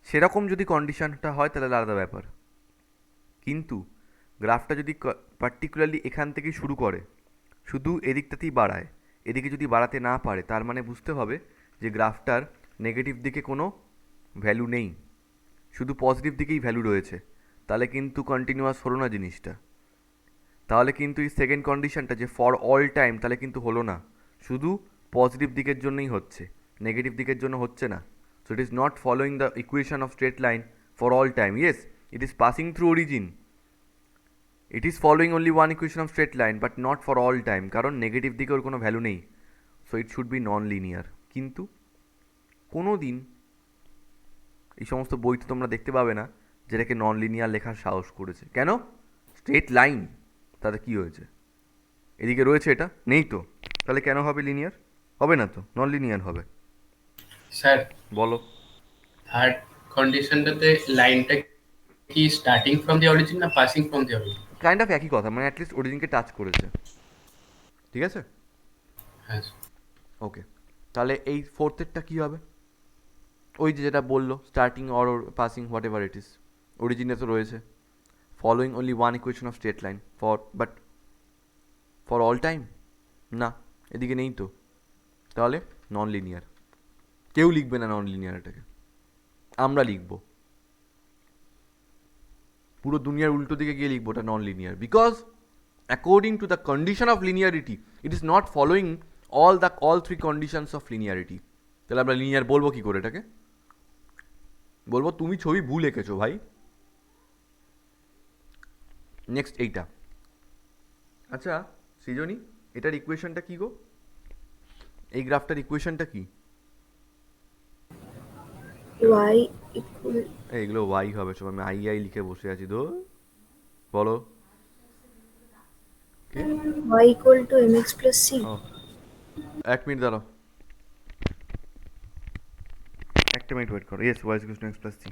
Speaker 1: সেরকম যদি কন্ডিশনটা হয় তাহলে আলাদা ব্যাপার, কিন্তু গ্রাফটা যদি পার্টিকুলারলি এখান থেকেই শুরু করে, শুধু এদিকটাতেই বাড়ায়, এদিকে যদি বাড়াতে না পারে, তার মানে বুঝতে হবে যে গ্রাফটার নেগেটিভ দিকে কোনো ভ্যালু নেই, শুধু পজিটিভ দিকেই ভ্যালু রয়েছে, তাহলে কিন্তু কন্টিনিউয়াস হলো না জিনিসটা। তাহলে কিন্তু এই সেকেন্ড কন্ডিশনটা যে ফর অল টাইম, তাহলে কিন্তু হলো না, শুধু পজিটিভ দিকের জন্যই হচ্ছে, নেগেটিভ দিকের জন্য হচ্ছে না। So it is not following the equation of straight line for all time. Yes, it is passing through origin, it is following only one equation of straight line but not for all time, কারণ negative দিকে ওর কোনো value নেই, so it should be non linear. কিন্তু কোনো দিন এই সমস্ত বই তো তোমরা দেখতে পাবে না যেটাকে নন লিনিয়ার লেখার সাহস করেছে। কেন? স্ট্রেট লাইন, তাতে কি হয়েছে, এদিকে রয়েছে, এটা নেই তো, তাহলে কেন হবে লিনিয়ার? হবে না তো, নন লিনিয়ার হবে।
Speaker 2: স্যার
Speaker 1: বলো।
Speaker 2: থার্ড কন্ডিশনটাতে লাইনটা কি স্টার্টিং ফ্রম দি অরিজিন না passing from the origin?
Speaker 1: Kind of একই কথা, মানে অ্যাটলিস্ট অরিজিনকে টাচ করেছে, ঠিক আছে?
Speaker 2: হ্যাঁ
Speaker 1: ওকে, তাহলে এই ফোর্থেরটা কী হবে? ওই যে যেটা বললো, starting or passing whatever it is, অরিজিনে তো রয়েছে following only one equation of straight line but for all time, না এদিকে নেই তো, তাহলে নন লিনিয়ার। কেউ লিখবে না নন লিনিয়ার, এটাকে আমরা লিখবো, পুরো দুনিয়ার উল্টো দিকে গিয়ে লিখবো ওটা non linear, because according to the condition of linearity it is not following all three conditions of linearity. তাহলে আমরা লিনিয়ার বলবো কি করে এটাকে? বলবো তুমি ছবি ভুল এঁকেছো ভাই। নেক্সট এইটা, আচ্ছা সৃজনী, এটার ইকুয়েশনটা কী গো? এই গ্রাফটার ইকুয়েশনটা কি?
Speaker 3: y equal
Speaker 1: এইগুলো ওয়াই হবে সব, আমি আই লিখে বসে আছি তো। বলো। কে?
Speaker 3: y equal to mx plus c.
Speaker 1: ও, এক মিনিট দাঁড়াও, একটা মিনিট ওয়েট করো। Yes, Y equals to x plus C.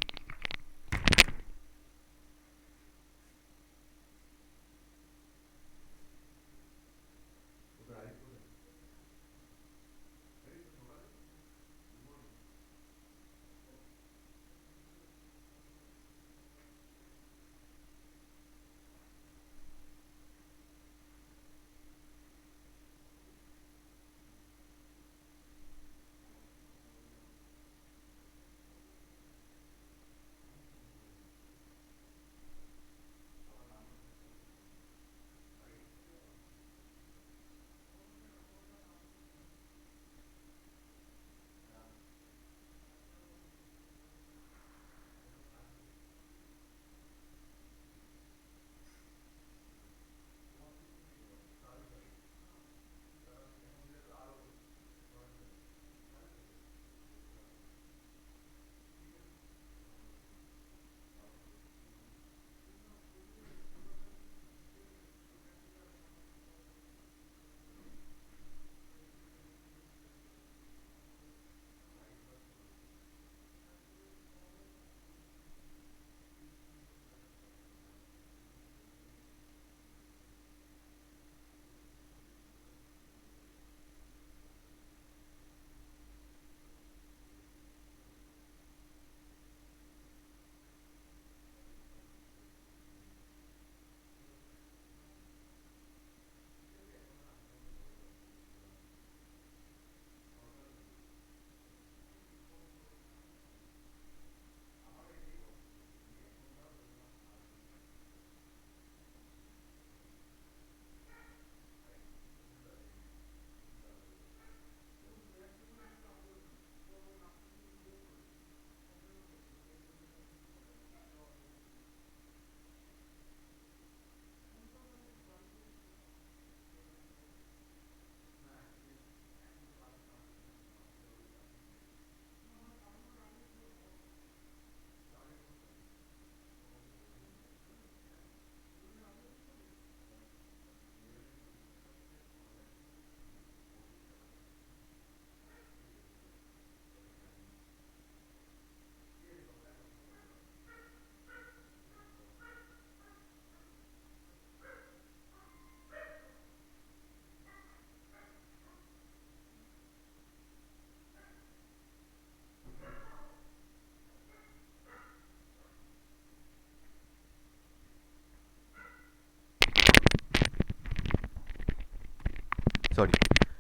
Speaker 1: Sorry,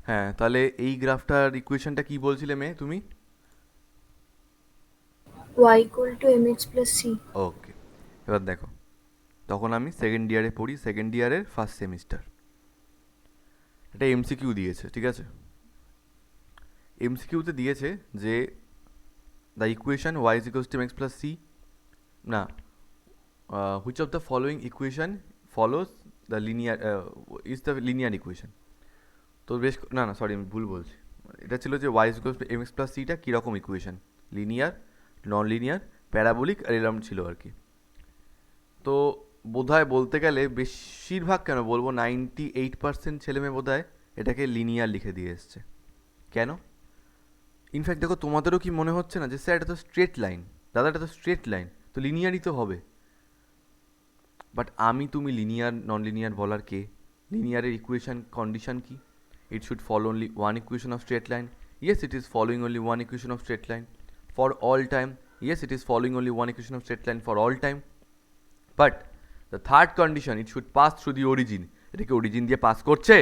Speaker 1: হ্যাঁ, তাহলে এই গ্রাফটার ইকুয়েশনটা কি বলছিলে মেয়ে তুমি?
Speaker 3: y equal to mx plus c.
Speaker 1: ওকে, এবার দেখো, তখন আমি সেকেন্ড ইয়ারে পড়ি, সেকেন্ড ইয়ারের ফার্স্ট সেমিস্টার। এটা এমসিকিউ দিয়েছে, ঠিক আছে? এমসিকিউতে দিয়েছে যে the equation y is equals to x plus c, না, which of the following equation follows the linear, is the linear equation. তো বেশ, না না সরি, আমি ভুল বলছি। এটা ছিল যে y is equals to x plus সিটা কীরকম equation, linear, non linear, parabolic আর এরম ছিল আর কি। তো বোধহয় বলতে গেলে বেশিরভাগ, কেন বলবো 98% ছেলেমেয়ে বোধহয় এটাকে লিনিয়ার লিখে দিয়ে এসছে। কেন? ইনফ্যাক্ট দেখো, তোমাদেরও কি মনে হচ্ছে না যে স্যার এটা তো স্ট্রেট লাইন, দাদা এটা তো স্ট্রেট লাইন, তো লিনিয়ারই তো হবে। বাট আমি তুমি লিনিয়ার নন লিনিয়ার বলার কে? লিনিয়ারের ইকুয়েশন কন্ডিশন কি? It should follow only one equation of straight line. Yes, it is following only one equation of straight line for all time. Yes, it is following only one equation of straight line for all time. But the third condition, it should pass through the origin. এটা কি origin দিয়ে pass করছে?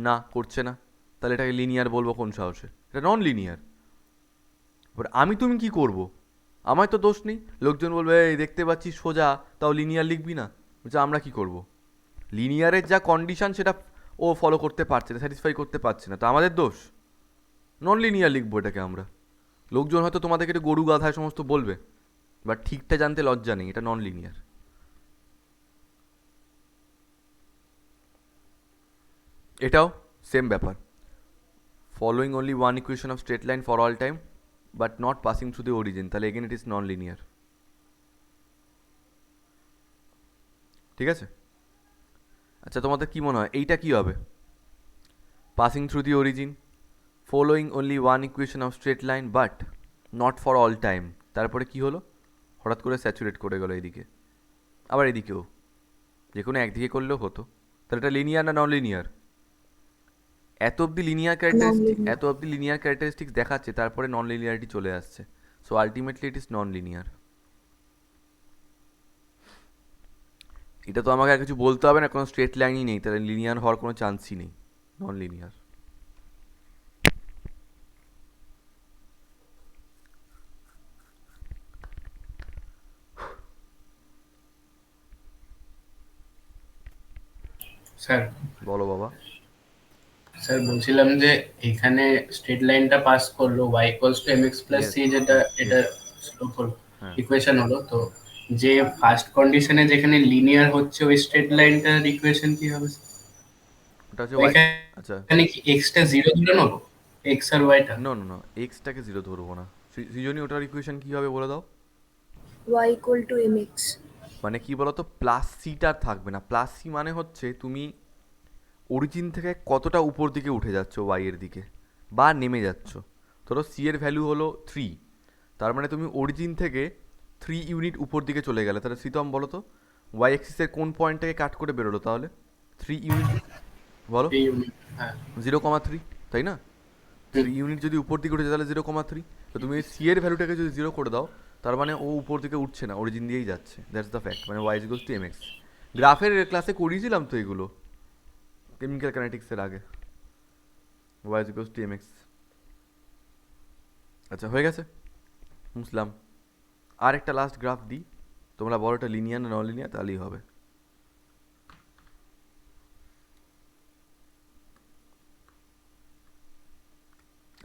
Speaker 1: না, করছে না। তাহলে এটাকে linear বলবো কোন সাহসে? এটা নন লিনিয়ার। এবার আমি তুমি কি করব? আমার তো দোষ নেই। লোকজন বলবে এই দেখতে পাচ্ছিস সোজা, তাও লিনিয়ার লিখবি না। বলছে আমরা কি করব? লিনিয়ারের যা কন্ডিশন সেটা ও ফলো করতে পারছে না, স্যাটিসফাই করতে পারছে না, তো আমাদের দোষ? নন লিনিয়ার লিখবো এটাকে আমরা। লোকজন হয়তো তোমাদেরকে একটু গরু গাধায় সমস্ত বলবে, বাট ঠিকটা জানতে লজ্জা নেই, এটা নন লিনিয়ার। এটাও সেম ব্যাপার, following only one equation of straight line for all time but not passing through the origin, তাহলে again it is non linear. ঠিক আছে? আচ্ছা, তোমাদের কি মনে হয় এইটা কি হবে? Passing through the origin, following only one equation of straight line but not for all time, তারপরে কি হলো? হঠাৎ করে স্যাচুরেট করে গেল এইদিকে, আবার এদিকেও, যে কোনো একদিকে করলেও হতো। তাহলে এটা লিনিয়ার না নন লিনিয়ার? এত অবধি লিনিয়ার ক্যারেক্টারিস্টিক,
Speaker 3: Non-linear.
Speaker 1: এত অবধি লিনিয়ার ক্যারেক্টারিস্টিক্স দেখাচ্ছে, তারপরে নন লিনিয়ারিটি চলে আসছে। So ultimately it is non linear. এটা তো আমাকে আর কিছু বলতে হবে না, কোনো স্ট্রেট লাইনই নেই, তাহলে লিনিয়ার হওয়ার কোনো চান্সই নেই, নন লিনিয়ার।
Speaker 2: স্যার
Speaker 1: বলো বাবা।
Speaker 2: স্যার বলছিলাম যে এখানে স্ট্রেট লাইনটা পাস করলো y equals to mx plus
Speaker 1: Yes,
Speaker 2: c, যেটা
Speaker 1: yes,
Speaker 2: এটা
Speaker 1: yes.
Speaker 2: স্লোপ হলো,
Speaker 1: হ্যাঁ,
Speaker 2: ইকুয়েশন হলো, তো যে ফার্স্ট কন্ডিশনে যেখানে লিনিয়ার হচ্ছে ওই স্ট্রেট লাইনটার ইকুয়েশন কি হবে স্যার?
Speaker 1: ওটা হচ্ছে ওয়াই। আচ্ছা,
Speaker 2: ওইখানে কি x টা 0 ধরে নেবো, x আর y টা?
Speaker 1: নো নো নো, এক্সটাকে জিরো ধরবো না। সৃজনী, ওটার ইকুয়েশন কী হবে বলে দাও?
Speaker 3: y equal to mx.
Speaker 1: মানে কি বলো তো, প্লাস সিটা থাকবে না। প্লাস সি মানে হচ্ছে তুমি অরিজিন থেকে কতটা উপর দিকে উঠে যাচ্ছ ওয়াই এর দিকে, বা নেমে যাচ্ছ। ধরো সি এর ভ্যালু হলো 3, তার মানে তুমি অরিজিন থেকে 3 ইউনিট উপর দিকে চলে গেলে। তাহলে সীতম বলো তো, ওয়াই এক্সিসের কোন পয়েন্টটাকে কাট করে বেরোলো তাহলে? 3 ইউনিট, বলো।
Speaker 2: এই ইউনিট, হ্যাঁ।
Speaker 1: 0,3, তাই না? 3 ইউনিট যদি উপর দিকে উঠে যায় তাহলে 0,3। তো তুমি সি এর ভ্যালুটাকে যদি 0 করে দাও, তার মানে ও উপর দিকে উঠছে না, অরিজিন দিয়েই যাচ্ছে। That's the fact. মানে ওয়াই ইকুয়ালস টু এমএক্স। গ্রাফের ক্লাসে করিয়েছিলাম তো এগুলো, কেমিক্যাল কাইনেটিক্সের আগে। Y equals to M X. আচ্ছা, হয়ে গেছে, বুঝলাম। আর একটা লাস্ট গ্রাফ দিই, তোমরা বলো এটা লিনিয়ার না নন লিনিয়ার, তাহলেই হবে।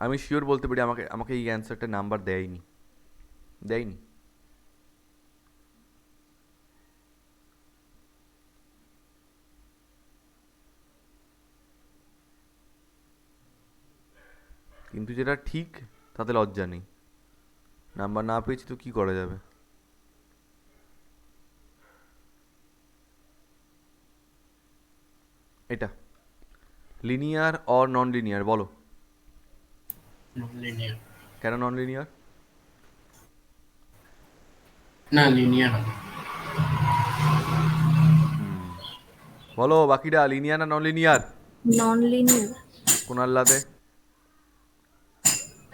Speaker 1: আমি শিওর বলতে পারি আমাকে আমাকে এই অ্যান্সারটা নাম্বার দেয়নি, দেয়নি। কিন্তু যেটা ঠিক তাতে লজ্জা নেই। নাম্বার না পেয়েছি তো কি করা যাবে? এটা লিনিয়ার অর নন লিনিয়ার বলো?
Speaker 2: লিনিয়ার।
Speaker 1: কেন নন লিনিয়ার?
Speaker 2: না, লিনিয়ার হবে।
Speaker 1: বলো বাকিরা, লিনিয়ার না নন লিনিয়ার?
Speaker 3: Non-linear.
Speaker 1: কোন আল্লাদে?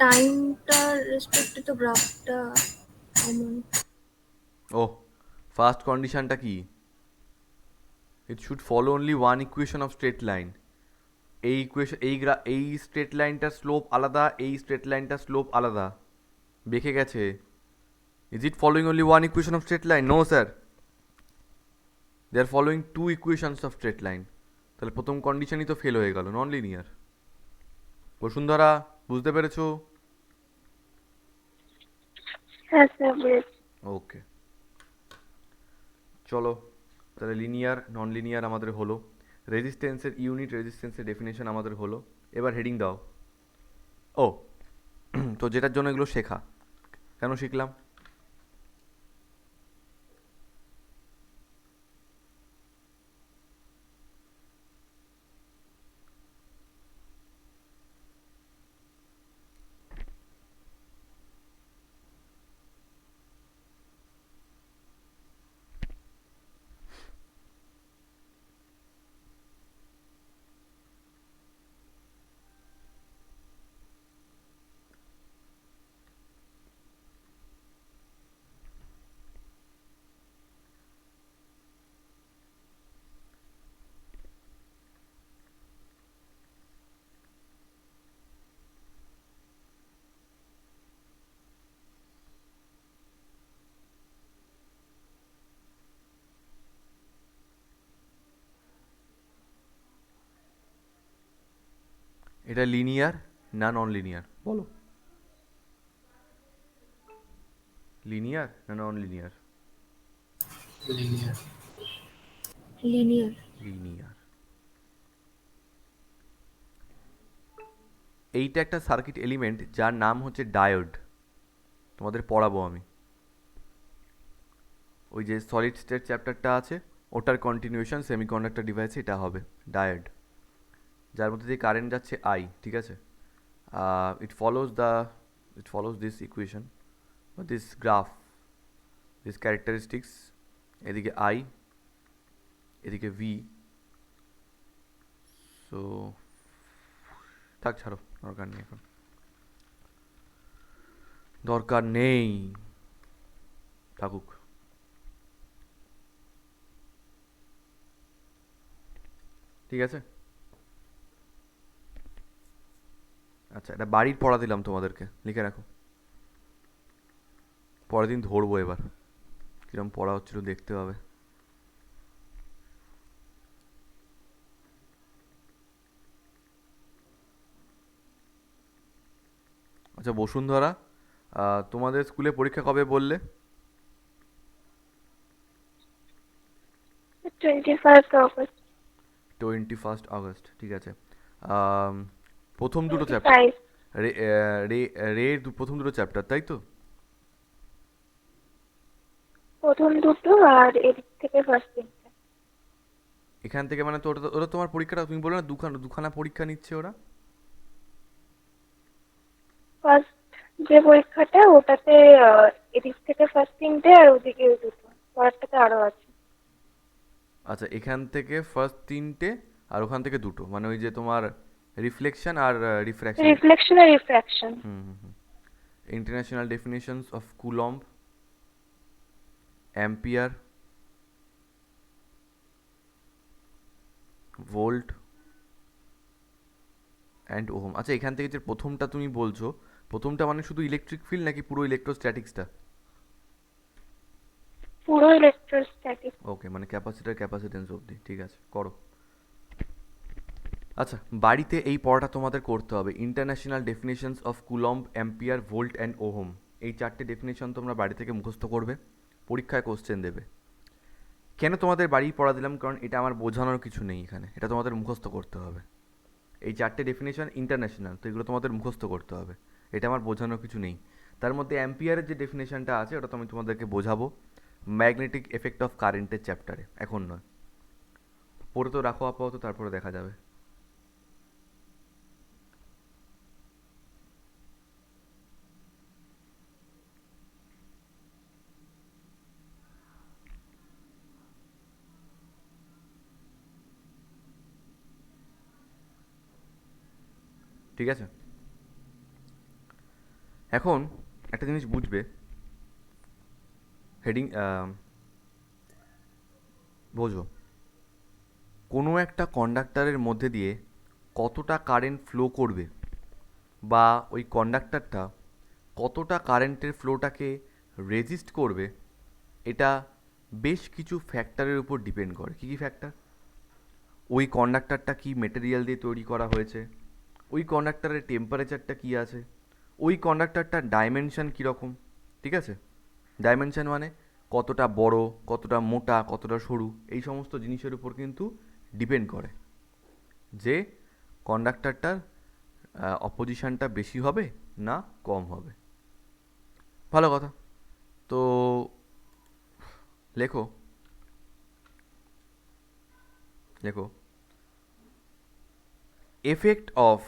Speaker 3: টাইমটার রেসপেক্টে তো গ্রাফটা কমন।
Speaker 1: ও, ফার্স্ট কন্ডিশনটা কি? It should follow only one equation of straight line. এই ইকুয়েশন এই স্ট্রেট লাইনটার স্লোপ আলাদা, এই স্ট্রেট লাইনটার স্লোপ আলাদা, বেঁকে গেছে। Is it following only one equation of straight line? No sir, they are following two equations of straight line. তাহলে প্রথম কন্ডিশনই তো ফেল হয়ে গেল, নন লিনিয়ার। বসুন্ধরা, বুঝতে পেরেছো?
Speaker 3: হ্যাঁ স্যার বুঝেছি।
Speaker 1: ওকে, চলো তাহলে লিনিয়ার নন লিনিয়ার আমাদের হলো, রেজিস্ট্যান্সের ইউনিট রেজিস্ট্যান্সের ডেফিনেশন আমাদের হলো। এবার হেডিং দাও। ও তো যেটার জন্য এগুলো শেখা, কেন শিখলাম? এটা লিনিয়ার না নন লিনিয়ার বলো? লিনিয়ার না non linear?
Speaker 2: Linear.
Speaker 3: Linear.
Speaker 1: Linear. এইটা একটা সার্কিট এলিমেন্ট যার নাম হচ্ছে ডায়োড, তোমাদের পড়াবো আমি। ওই যে সলিড স্টেট চ্যাপ্টারটা আছে ওটার কন্টিনিউশন সেমিকন্ডাক্টর ডিভাইসে এটা হবে ডায়োড, যার মধ্যে দিয়ে কারেন্ট যাচ্ছে আই, ঠিক আছে? ইট ফলোজ দিস ইকুয়েশন বা দিস গ্রাফ, দিস ক্যারেক্টারিস্টিক্স। এদিকে আই, এদিকে ভি। সো থাক, ছাড়ো, দরকার নেই এখন, দরকার নেই, থাকুক। ঠিক আছে, আচ্ছা এটা বাড়ির পড়া দিলাম তোমাদেরকে, লিখে রাখো। পরের দিন ধরবো এবার কিরম পড়া হচ্ছিল দেখতে হবে। আচ্ছা বসুন্ধরা, তোমাদের স্কুলে পরীক্ষা কবে বললে?
Speaker 3: 21st August।
Speaker 1: 21 আগস্ট, ঠিক আছে। আম, প্রথম দুটো চ্যাপ্টার
Speaker 3: 25।
Speaker 1: রে রে রে প্রথম দুটো চ্যাপ্টার তাই তো?
Speaker 3: প্রথম দুটো আর এদিক থেকে ফার্স্ট তিনটে।
Speaker 1: এখান থেকে মানে তো ওরা তোমার পরীক্ষাটা, তুমি বললে না দুখানা দুখানা পরীক্ষা নিচ্ছে ওরা?
Speaker 3: ফার্স্ট যে পরীক্ষাটা ওটাতে এদিক থেকে ফার্স্ট তিনটে আর ওদিকে দুটো, পরেরটাতে আরো আছে।
Speaker 1: আচ্ছা, এখান থেকে ফার্স্ট তিনটে আর ওখান থেকে দুটো, মানে ওই যে তোমার রিফ্লেকশন আর রিফ্র্যাকশন।
Speaker 3: রিফ্লেকশন আর refraction.
Speaker 1: Hmm hmm hmm. International definitions of coulomb, ampere, volt and ohm. আচ্ছা এখান থেকে যে প্রথমটা তুমি বলছো, প্রথমটা মানে শুধু ইলেকট্রিক ফিল্ড নাকি পুরো ইলেকট্রোস্ট্যাটিক্সটা?
Speaker 3: পুরো ইলেকট্রোস্ট্যাটিক।
Speaker 1: ওকে, মানে ক্যাপাসিটার ক্যাপাসিটেন্স অবধি, ঠিক আছে করো। আচ্ছা বাড়িতে এই পড়াটা তোমাদের করতে হবে, international definitions of coulomb, ampere, volt and ohm. এই চারটে ডেফিনেশন তোমরা বাড়ি থেকে মুখস্থ করবে, পরীক্ষায় কোশ্চেন দেবে। কেন তোমাদের বাড়ি পড়া দিলাম? কারণ এটা আমার বোঝানোর কিছু নেই এখানে, এটা তোমাদের মুখস্থ করতে হবে। এই চারটে ডেফিনেশন ইন্টারন্যাশনাল, তো এগুলো তোমাদের মুখস্থ করতে হবে, এটা আমার বোঝানোর কিছু নেই। তার মধ্যে অ্যাম্পিয়ারের যে ডেফিনেশনটা আছে ওটা তো আমি তোমাদেরকে বোঝাবো ম্যাগনেটিক এফেক্ট অফ কারেন্টের চ্যাপ্টারে, এখন নয়। পড়ে তো রাখো আপাতত, তারপরে দেখা যাবে। ঠিক আছে, এখন একটা জিনিস বুঝবে, হেডিং বোঝো, কোনো একটা কন্ডাক্টরের মধ্যে দিয়ে কতটা কারেন্ট ফ্লো করবে বা ওই কন্ডাক্টরটা কতটা কারেন্টের ফ্লোটাকে রেজিস্ট করবে, এটা বেশ কিছু ফ্যাক্টরের উপর ডিপেন্ড করে। কী কী ফ্যাক্টর? ওই কন্ডাক্টরটা কী মেটেরিয়াল দিয়ে তৈরি করা হয়েছে, ওই কন্ডাক্টরের টেম্পারেচারটা কী আছে, ওই কন্ডাক্টরটার ডাইমেনশন কীরকম, ঠিক আছে? ডাইমেনশন মানে কতটা বড়, কতটা মোটা, কতটা সরু, এই সমস্ত জিনিসের উপর কিন্তু ডিপেন্ড করে যে কন্ডাক্টরটার অপোজিশনটা বেশি হবে না কম হবে। ভালো কথা। তো লেখো লেখো effect of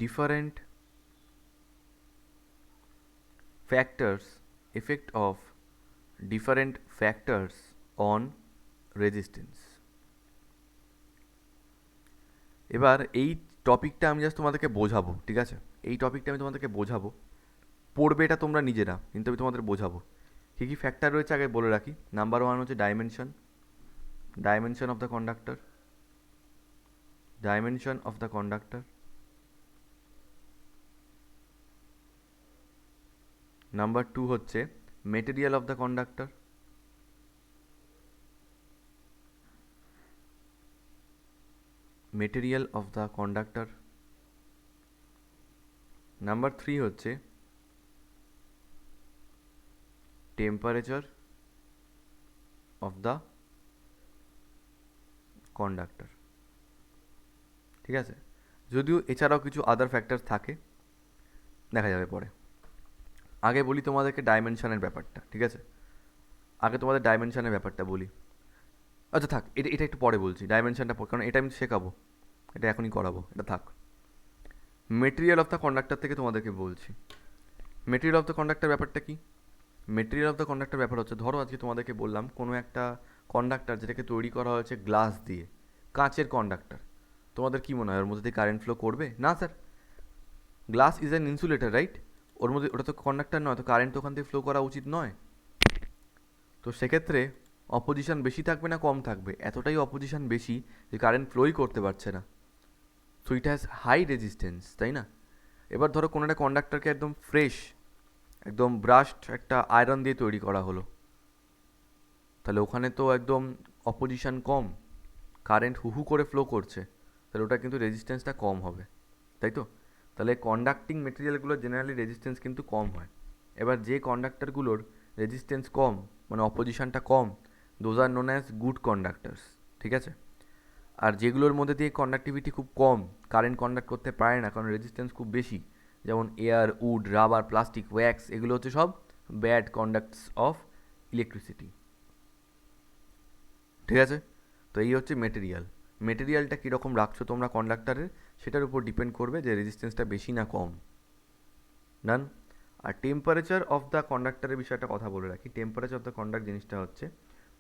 Speaker 1: different factors on resistance। এবার এই টপিকটা আমি জাস্ট তোমাদেরকে বোঝাবো, ঠিক আছে? এই টপিকটা আমি তোমাদেরকে বোঝাবো, পড়বে এটা তোমরা নিজেরা, কিন্তু আমি তোমাদের বোঝাবো কী কী ফ্যাক্টর রয়েছে আগে বলে রাখি। নাম্বার 1 হচ্ছে dimension of the conductor. Number 2 হচ্ছে material of the conductor. Number 3 হচ্ছে টেম্পারেচার অফ দ্য কন্ডাক্টর, ঠিক আছে? যদিও এছাড়াও কিছু আদার ফ্যাক্টর থাকে, দেখা যাবে পরে। আগে বলি তোমাদেরকে ডাইমেনশনের ব্যাপারটা, ঠিক আছে? আগে তোমাদের ডাইমেনশনের ব্যাপারটা বলি। আচ্ছা থাক, এটা একটু পরে বলছি ডাইমেনশনটা, কারণ এটা আমি শেখাবো, এটা এখনই করাবো, এটা থাক। মেটেরিয়াল অফ দ্য কন্ডাক্টর থেকে তোমাদেরকে বলছি। মেটেরিয়াল অফ দ্য কন্ডাক্টর ব্যাপারটা কি? মেটেরিয়াল অফ দ্য কন্ডাক্টর ব্যাপার হচ্ছে, ধরো আজকে তোমাদেরকে বললাম কোনো একটা কন্ডাক্টর যেটাকে তৈরি করা হয়েছে গ্লাস দিয়ে, কাঁচের কন্ডাক্টর, তোমাদের কি মনে হয় ওর মধ্যে দিয়ে কারেন্ট ফ্লো করবে? না sir, glass is an insulator, right? ওর মধ্যে, ওটা তো কন্ডাক্টর নয়, তো কারেন্ট তো ওখান থেকে ফ্লো করা উচিত নয়। তো সেক্ষেত্রে অপোজিশন বেশি থাকবে না কম থাকবে? এতটাই অপোজিশন বেশি যে কারেন্ট ফ্লোই করতে পারছে না। So it has high resistance, তাই না? এবার ধরো কোনো একটা কন্ডাক্টরকে একদম ফ্রেশ, একদম ব্রাশড একটা আয়রন দিয়ে তৈরি করা হলো, তাহলে ওখানে তো একদম অপোজিশন কম, কারেন্ট হু করে ফ্লো করছে, তাহলে ওটা কিন্তু রেজিস্ট্যান্সটা কম হবে, তাই তো? তাহলে কন্ডাক্টিং মেটেরিয়ালগুলোর জেনারেলি রেজিস্ট্যান্স কিন্তু কম হয়। এবার যে কন্ডাক্টরগুলোর রেজিস্ট্যান্স কম, মানে অপোজিশনটা কম, those are known as good conductors, ঠিক আছে? আর যেগুলোর মধ্যে দিয়ে কন্ডাক্টিভিটি খুব কম, কারেন্ট কন্ডাক্ট করতে পারে না কারণ রেজিস্ট্যান্স খুব বেশি, যেমন air, wood, rubber, plastic, wax, এগুলো হচ্ছে সব ব্যাড কন্ডাক্টস অফ ইলেকট্রিসিটি, ঠিক আছে? তো এই হচ্ছে মেটেরিয়ালটা কীরকম রাখছো তোমরা কন্ডাক্টারের, সেটার উপর ডিপেন্ড করবে যে রেজিস্ট্যান্সটা বেশি না কম। ডান। আর টেম্পারেচার অফ দ্য কন্ডাক্টারের বিষয়টা কথা বলে রাখি। টেম্পারেচার অফ দ্য কন্ডাক্ট জিনিসটা হচ্ছে,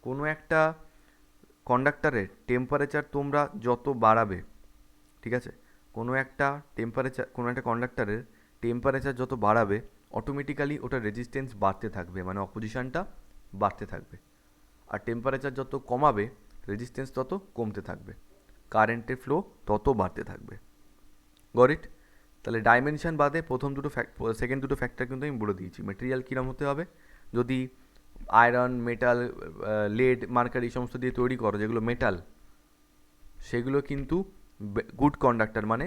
Speaker 1: কোনো একটা কন্ডাক্টারের টেম্পারেচার তোমরা যত বাড়াবে, ঠিক আছে? কোনো একটা কন্ডাক্টারের টেম্পারেচার যত বাড়াবে, অটোমেটিক্যালি ওটার রেজিস্ট্যান্স বাড়তে থাকবে, মানে অপোজিশনটা বাড়তে থাকবে। আর টেম্পারেচার যত কমাবে, রেজিস্ট্যান্স তত কমতে থাকবে, কারেন্টের ফ্লো তত বাড়তে থাকবে। Got it? তাহলে ডাইমেনশন বাদে সেকেন্ড দুটো ফ্যাক্টর কিন্তু আমি বলে দিয়েছি। মেটেরিয়াল কীরকম হতে হবে? যদি আয়রন, মেটাল, লেড, মার্কার এই সমস্ত দিয়ে তৈরি করো যেগুলো মেটাল, সেগুলো কিন্তু গুড কন্ডাক্টর, মানে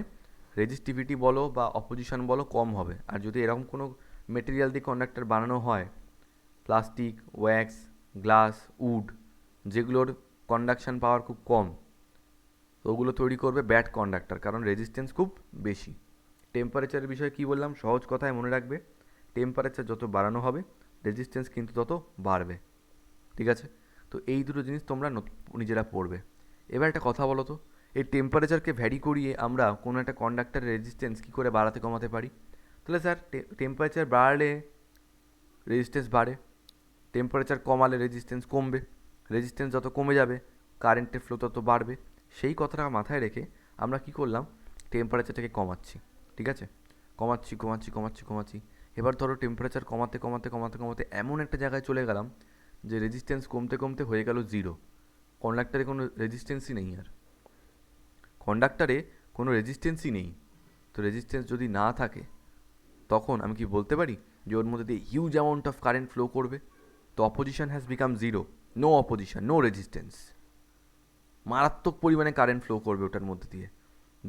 Speaker 1: রেজিস্টিভিটি বলো বা অপোজিশন বলো কম হবে। আর যদি এরকম কোনো মেটেরিয়াল দিয়ে কন্ডাক্টর বানানো হয়, প্লাস্টিক, ওয়্যাক্স, গ্লাস, উড, যেগুলোর কন্ডাকশান পাওয়ার খুব কম, তো ওগুলো তৈরি করবে ব্যাড কন্ডাক্টর, কারণ রেজিস্ট্যান্স খুব বেশি। টেম্পারেচারের বিষয়ে কী বললাম? সহজ কথায় মনে রাখবে, টেম্পারেচার যত বাড়ানো হবে, রেজিস্ট্যান্স কিন্তু তত বাড়বে, ঠিক আছে? তো এই দুটো জিনিস তোমরা নিজেরা পড়বে। এবার একটা কথা বলো তো, এই টেম্পারেচারকে ভ্যারি করিয়ে আমরা কোনো একটা কন্ডাক্টরের রেজিস্ট্যান্স কী করে বাড়াতে কমাতে পারি? তাহলে স্যার, টেম্পারেচার বাড়লে রেজিস্ট্যান্স বাড়ে, টেম্পারেচার কমালে রেজিস্ট্যান্স কমবে, রেজিস্ট্যান্স যত কমে যাবে কারেন্টের ফ্লো তত বাড়বে। সেই কথাটা মাথায় রেখে আমরা কি করলাম? টেম্পারেচারটাকে কমাচ্ছি, ঠিক আছে? কমাচ্ছি। এবার ধরো টেম্পারেচার কমাতে এমন একটা জায়গায় চলে গেলাম যে রেজিস্ট্যান্স কমতে কমতে হয়ে গেল 0, কন্ডাক্টারে কোনো রেজিস্ট্যান্সই নেই আর, কন্ডাক্টারে কোনো রেজিস্ট্যান্সই নেই। তো রেজিস্ট্যান্স যদি না থাকে তখন আমি কি বলতে পারি যে ওর মধ্যে দিয়ে huge amount of current flow করবে? তো opposition has become 0, no opposition, no resistance, মারাত্মক পরিমাণে কারেন্ট ফ্লো করবে ওটার মধ্যে দিয়ে।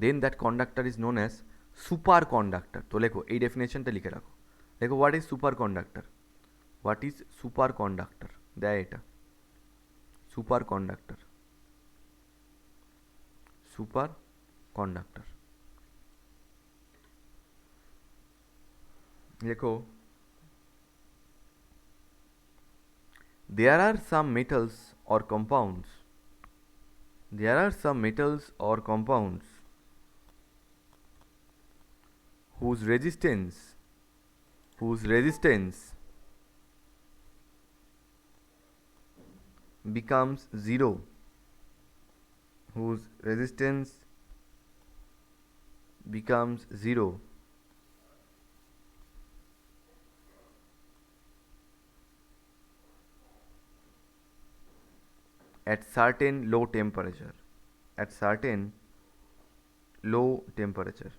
Speaker 1: Then that conductor is known as super conductor. তো লেখো, এই ডেফিনেশনটা লিখে রাখো, দেখো what is super conductor, what is super conductor, দেয় এটা সুপার কন্ডাক্টার, সুপার কন্ডাক্টার। লেখো, there are some metals or compounds, there are some metals or compounds whose resistance becomes 0, whose resistance becomes 0 at certain low temperature, at certain low temperature.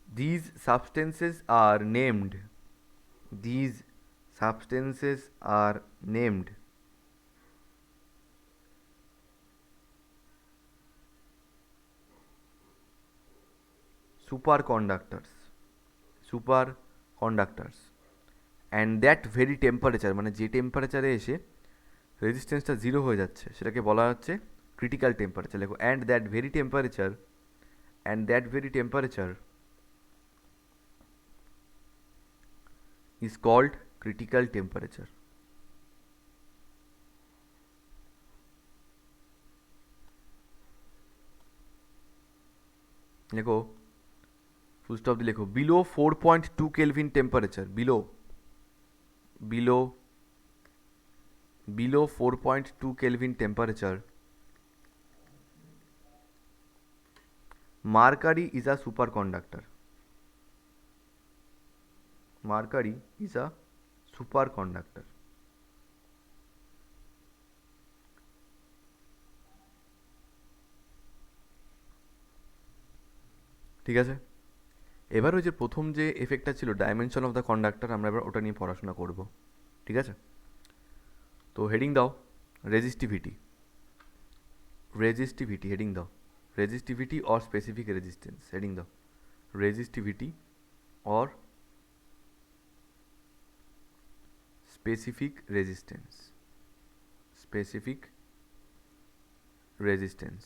Speaker 1: These substances are named, these substances are named superconductors, superconductors, and that very temperature, মানে যে টেম্পারেচারে এসে রেজিস্ট্যান্সটা 0 হয়ে যাচ্ছে সেটাকে বলা হচ্ছে critical temperature. লেখো, and that very temperature, and that very temperature is called critical temperature. লেখো, ফুল স্টপ দিয়ে লেখো, below 4.2 kelvin temperature, below 4.2 Kelvin temperature, mercury is a superconductor, mercury is a superconductor. ঠিক আছে, এবার ওই যে প্রথম যে এফেক্টটা ছিল ডাইমেনশন অফ দ্য কন্ডাক্টর, আমরা এবার ওটা নিয়ে পড়াশোনা করব। ঠিক আছে, তো হেডিং দাও রেজিস্টিভিটি, রেজিস্টিভিটি হেডিং দাও, resistivity or specific resistance, heading দাও resistivity or specific resistance, specific resistance,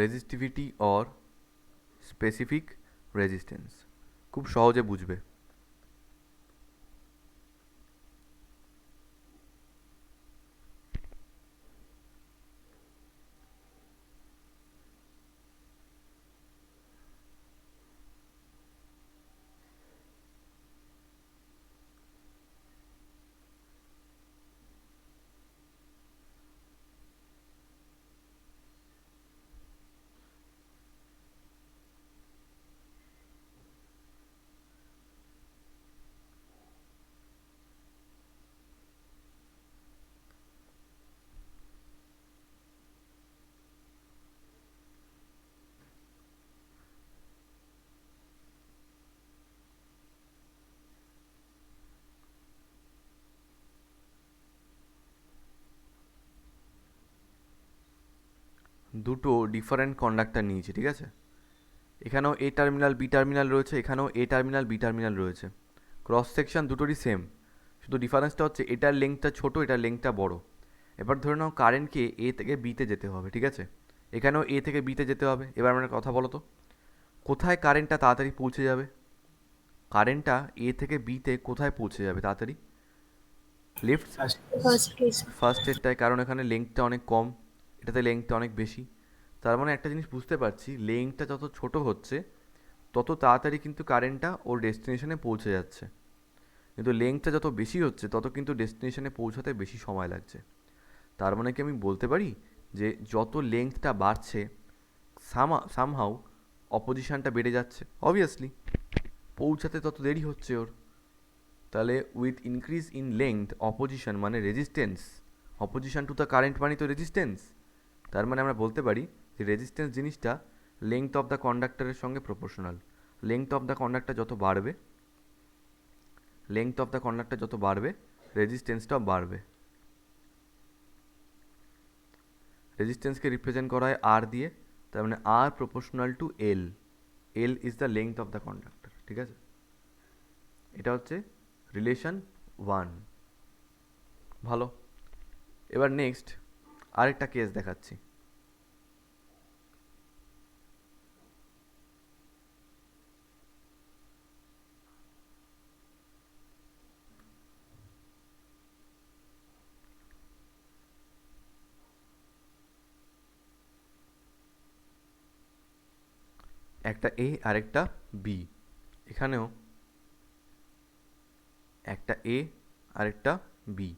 Speaker 1: resistivity or specific resistance, খুব সহজে বুঝবে। দুটো ডিফারেন্ট কন্ডাক্টর নিয়েছি, ঠিক আছে, এখানেও এ টার্মিনাল বি টার্মিনাল রয়েছে, এখানেও এ টার্মিনাল বি টার্মিনাল রয়েছে, ক্রস সেকশন দুটোরই সেম, শুধু ডিফারেন্সটা হচ্ছে এটার লেংথটা ছোট, এটার লেংথটা বড়। এবার ধরে নাও কারেন্টকে এ থেকে বিতে যেতে হবে, ঠিক আছে, এখানেও এ থেকে বিতে যেতে হবে। এবার আমরা কথা বলো তো, কোথায় কারেন্টটা তাড়াতাড়ি পৌঁছে যাবে? কারেন্টটা এ থেকে বিতে কোথায় পৌঁছে যাবে তাড়াতাড়ি? লেফট ফার্স্ট এরটায়, কারণ এখানে লেংথটা অনেক কম, এটাতে লেংথটা অনেক বেশি। তার মানে একটা জিনিস বুঝতে পারছি, লেংথটা যত ছোট হচ্ছে তত তাড়াতাড়ি কিন্তু কারেন্টটা ওর ডেস্টিনেশনে পৌঁছে যাচ্ছে, কিন্তু লেংথটা যত বেশি হচ্ছে তত কিন্তু ডেস্টিনেশনে পৌঁছাতে বেশি সময় লাগছে। তার মানে কি আমি বলতে পারি যে যত লেংথটা বাড়ছে সামহাউ অপোজিশনটা বেড়ে যাচ্ছে, অবভিয়াসলি পৌঁছাতে তত দেরি হচ্ছে ওর। তাহলে with increase in length opposition মানে resistance, opposition to the current মানে তো রেজিস্ট্যান্স, তার মানে আমরা বলতে পারি যে রেজিস্ট্যান্স জিনিসটা লেংথ অফ দ্য কন্ডাক্টরের সঙ্গে proportional. Length of the conductor যত বাড়বে, লেংথ অফ দ্য কন্ডাক্টর যত বাড়বে রেজিস্ট্যান্সটাও বাড়বে। রেজিস্ট্যান্সকে রিপ্রেজেন্ট করা হয় আর দিয়ে, তার মানে R proportional to L, L is the length of the conductor, ঠিক আছে? এটা হচ্ছে রিলেশন 1। ভালো, এবার নেক্সট আরেকটা কেস দেখাচ্ছি। একটা এ আর একটা বি, এখানেও একটা এ আর একটা বি।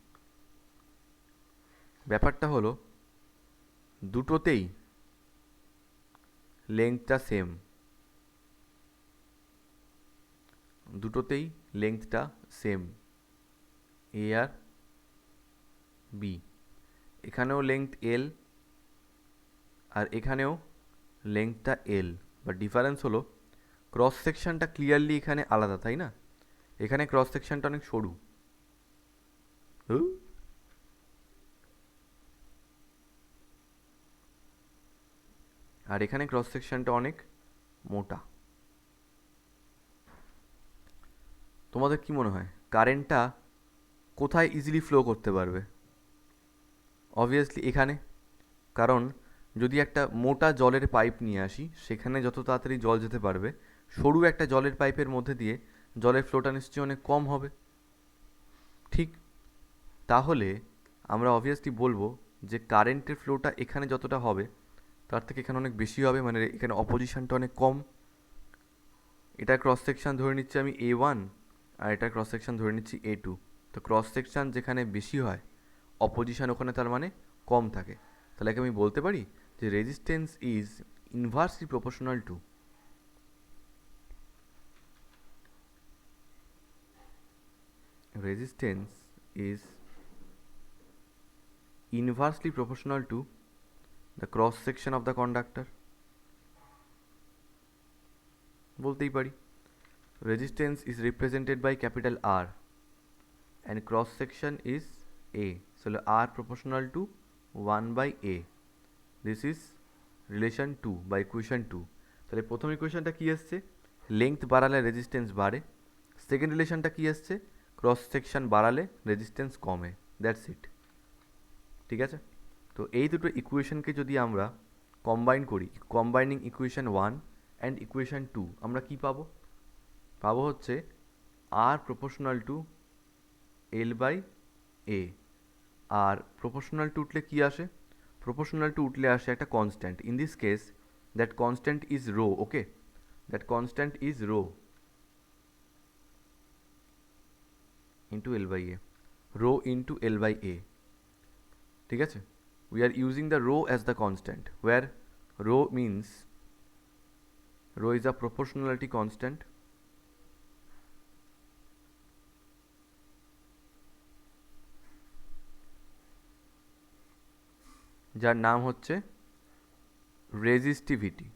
Speaker 1: ব্যাপারটা হলো দুটোতেই লেংথটা সেম, দুটোতেই লেংথটা সেম, এ আর বি। এখানেও লেংথ এল আর এখানেও লেংথটা এল, বাট ডিফারেন্স হলো ক্রস সেকশনটা ক্লিয়ারলি এখানে আলাদা, তাই না? এখানে ক্রস সেকশনটা অনেক সরু, আর এখানে ক্রস সেকশনটা অনেক মোটা। তোমাদের কি মনে হয় কারেন্টটা কোথায় ইজিলি ফ্লো করতে পারবে? অবভিয়াসলি এখানে, কারণ যদি একটা মোটা জলের পাইপ নিয়ে আসি সেখানে যত তাড়াতাড়ি জল যেতে পারবে, সরু একটা জলের পাইপের মধ্যে দিয়ে জলের ফ্লোটা নিশ্চয়ই অনেক কম হবে, ঠিক? তাহলে আমরা অবভিয়াসলি বলবো যে কারেন্টের ফ্লোটা এখানে যতটা হবে তার থেকে এখানে অনেক বেশি হবে, মানে এখানে অপোজিশনটা অনেক কম। এটা ক্রস সেকশন ধরে নিচ্ছি আমি A1 আর এটা ক্রস সেকশন ধরে নিচ্ছি A2। তো ক্রস সেকশন যেখানে বেশি হয় অপোজিশন ওখানে তার মানে কম থাকে, তাহলে কি আমি বলতে পারি যে resistance is inversely proportional two, resistance is inversely proportional to the cross section of the conductor? বলতেই পারি resistance is represented by capital R and cross section is A, so R proportional to 1 by A. This is relation 2 by equation 2. তাহলে প্রথম ইকুয়েশনটা কি আসছে? Length বাড়ালে resistance বাড়ে। Second রিলেশনটা কি আসছে? ক্রস সেকশন বাড়ালে রেজিস্ট্যান্স কমে। দ্যাটস ইট, ঠিক আছে? তো এই দুটো ইকুয়েশনকে যদি আমরা কম্বাইন করি, কম্বাইনিং ইকুয়েশন 1 অ্যান্ড ইকুয়েশন 2, আমরা কি পাবো? পাবো হচ্ছে R proportional to L by A. R proportional to উঠলে কি আসে? প্রপোর্শনাল টু উঠলে আসে একটা constant. In this case that constant is rho, okay? That constant is rho into L by A, rho into L by A, ঠিক আছে? We are using the rho as the constant, where rho means rho is a proportionality constant যার নাম হচ্ছে resistivity,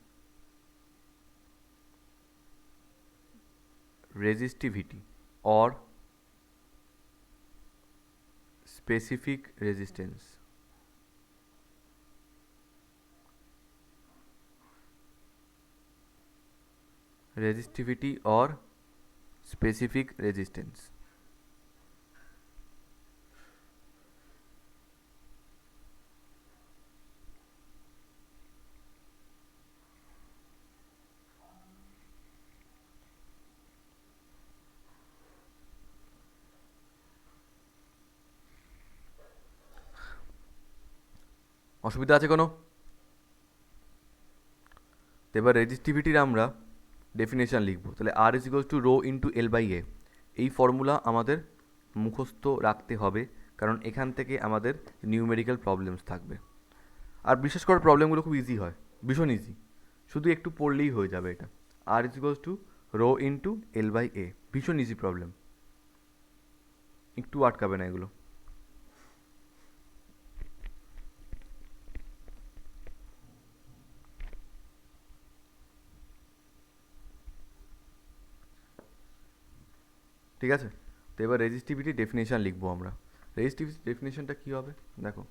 Speaker 1: resistivity or specific resistance. Resistivity or specific resistance. অসুবিধা আছে কোনো? তো এবার রেজিস্টিভিটির আমরা ডেফিনেশন লিখব। তাহলে R is equals to rho into L by A. এই ফর্মুলা আমাদের মুখস্থ রাখতে হবে, কারণ এখান থেকে আমাদের নিউমেরিক্যাল প্রবলেমস থাকবে। আর বিশেষ করে প্রবলেমগুলো খুব ইজি হয়, ভীষণ ইজি। শুধু একটু পড়লেই হয়ে যাবে এটা। R is equals to rho into L by A. ভীষণ ইজি প্রবলেম, একটু আটকাবে না এগুলো। ঠিক আছে, তো এবার রেজিস্টিভিটি ডেফিনেশন লিখবো আমরা। রেজিস্টিভিটি ডেফিনেশনটা কী হবে দেখো,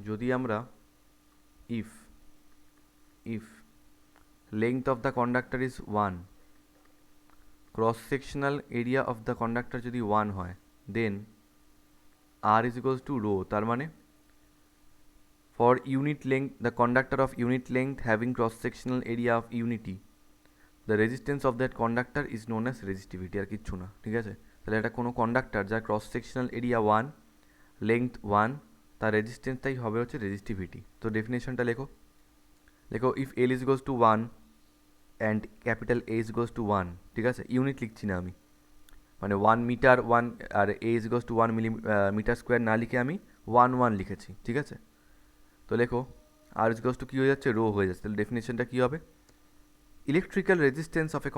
Speaker 1: যদি আমরা if length of the conductor is 1, cross sectional area of the conductor যদি 1 হয়, then R is equals to rho, তার মানে for unit length the conductor of unit length having cross sectional area of unity the resistance of that conductor is known as resistivity. আর কিচ্ছু না, ঠিক আছে। তাহলে এটা কোনো কন্ডাক্টর যার ক্রস সেকশনাল এরিয়া 1, লেংথ 1, তার রেজিস্ট্যান্সটাই হবে হচ্ছে রেজিস্টিভিটি। তো ডেফিনেশনটা লেখো if L is goes to 1 and capital A is goes to 1, ঠিক আছে, ইউনিট লিখছি না আমি, মানে 1 মিটার 1 আর A is goes to 1 metre square না লিখে আমি 1 লিখেছি, ঠিক আছে। তো লেখো আর ইজ গোজ টু কী হয়ে যাচ্ছে, রো হয়ে যাচ্ছে। তাহলে ডেফিনেশনটা কী হবে, electrical resistance of a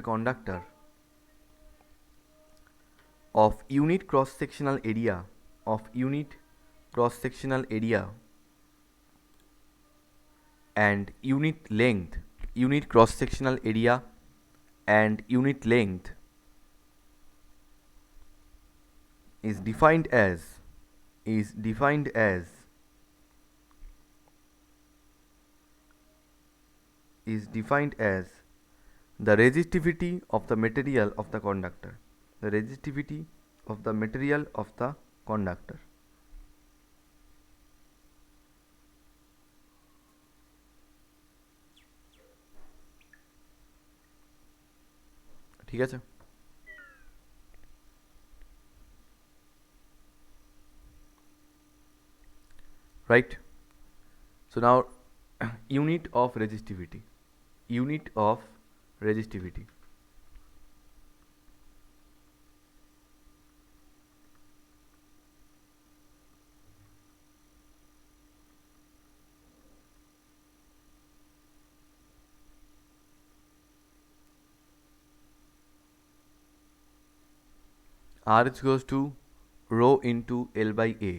Speaker 1: conductor of unit cross sectional area and unit cross sectional area and unit length is defined as the resistivity of the material of the conductor. ঠিক আছে, right? So now unit of resistivity. R is equals to rho into L by A.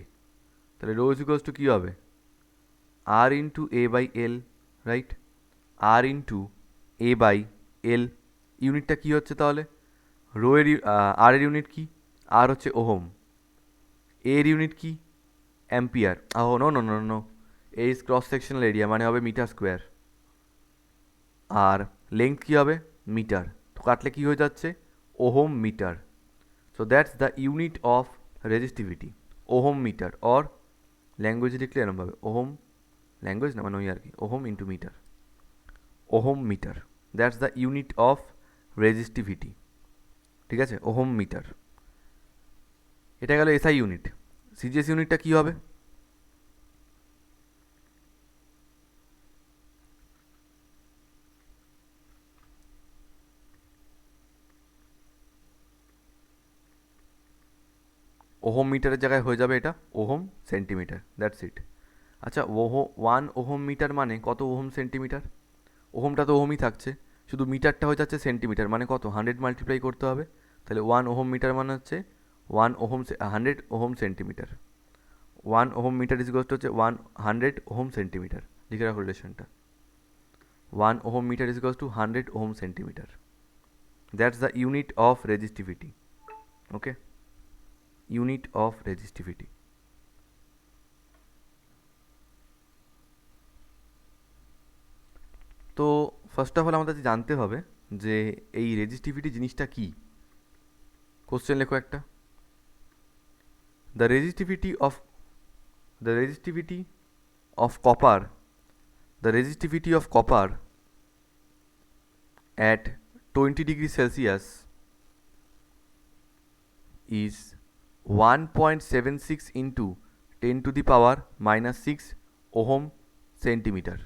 Speaker 1: তাহলে rho is equals to কী হবে, R into A by L, right? R into A by L, ইউনিটটা কী হচ্ছে তাহলে, rho এর আর এর unit কি, আর হচ্ছে ohm, এর ইউনিট কি, ampere. No, A is cross sectional area মানে হবে মিটার স্কোয়ার, আর লেংথ কী হবে, মিটার। তো কাটলে কী হয়ে যাচ্ছে, ohm metre. So that's the unit of resistivity, ohm metre, or ল্যাঙ্গুয়েজে লিখলে এরমভাবে ওহম, ল্যাঙ্গুয়েজ না মানে ওই আর কি, ohm into metre, ohm metre, that's the unit of resistivity, ঠিক আছে, ওহম মিটার। এটা গেল এসআই ইউনিট। সিজিএস ইউনিটটা কী হবে, ওহম মিটারের জায়গায় হয়ে যাবে এটা ওহম সেন্টিমিটার, দ্যাটস ইট। আচ্ছা 1 ওহম মিটার মানে কত ওহম সেন্টিমিটার, ওহমটা তো ওহমই থাকছে, শুধু মিটারটা হয়ে যাচ্ছে সেন্টিমিটার, মানে কত 100 মাল্টিপ্লাই করতে হবে। তাহলে 1 ওহম মিটার মানে হচ্ছে 100 ohm centimetre. 1 ohm metre is equal to হচ্ছে 100 ওহম সেন্টিমিটার, লিখে রাখো রিলেশনটা। 1 ohm metre is equal to 100 ohm centimetre, that's the unit of resistivity. Okay, unit of resistivity. তো ফার্স্ট অফ অল আমাদের জানতে হবে যে এই রেজিস্টিভিটি জিনিসটা কি। কোশ্চেন লেখো একটা, the resistivity of copper at 20 degrees Celsius is 1.76 into 10 to the power minus 6 ohm centimeter.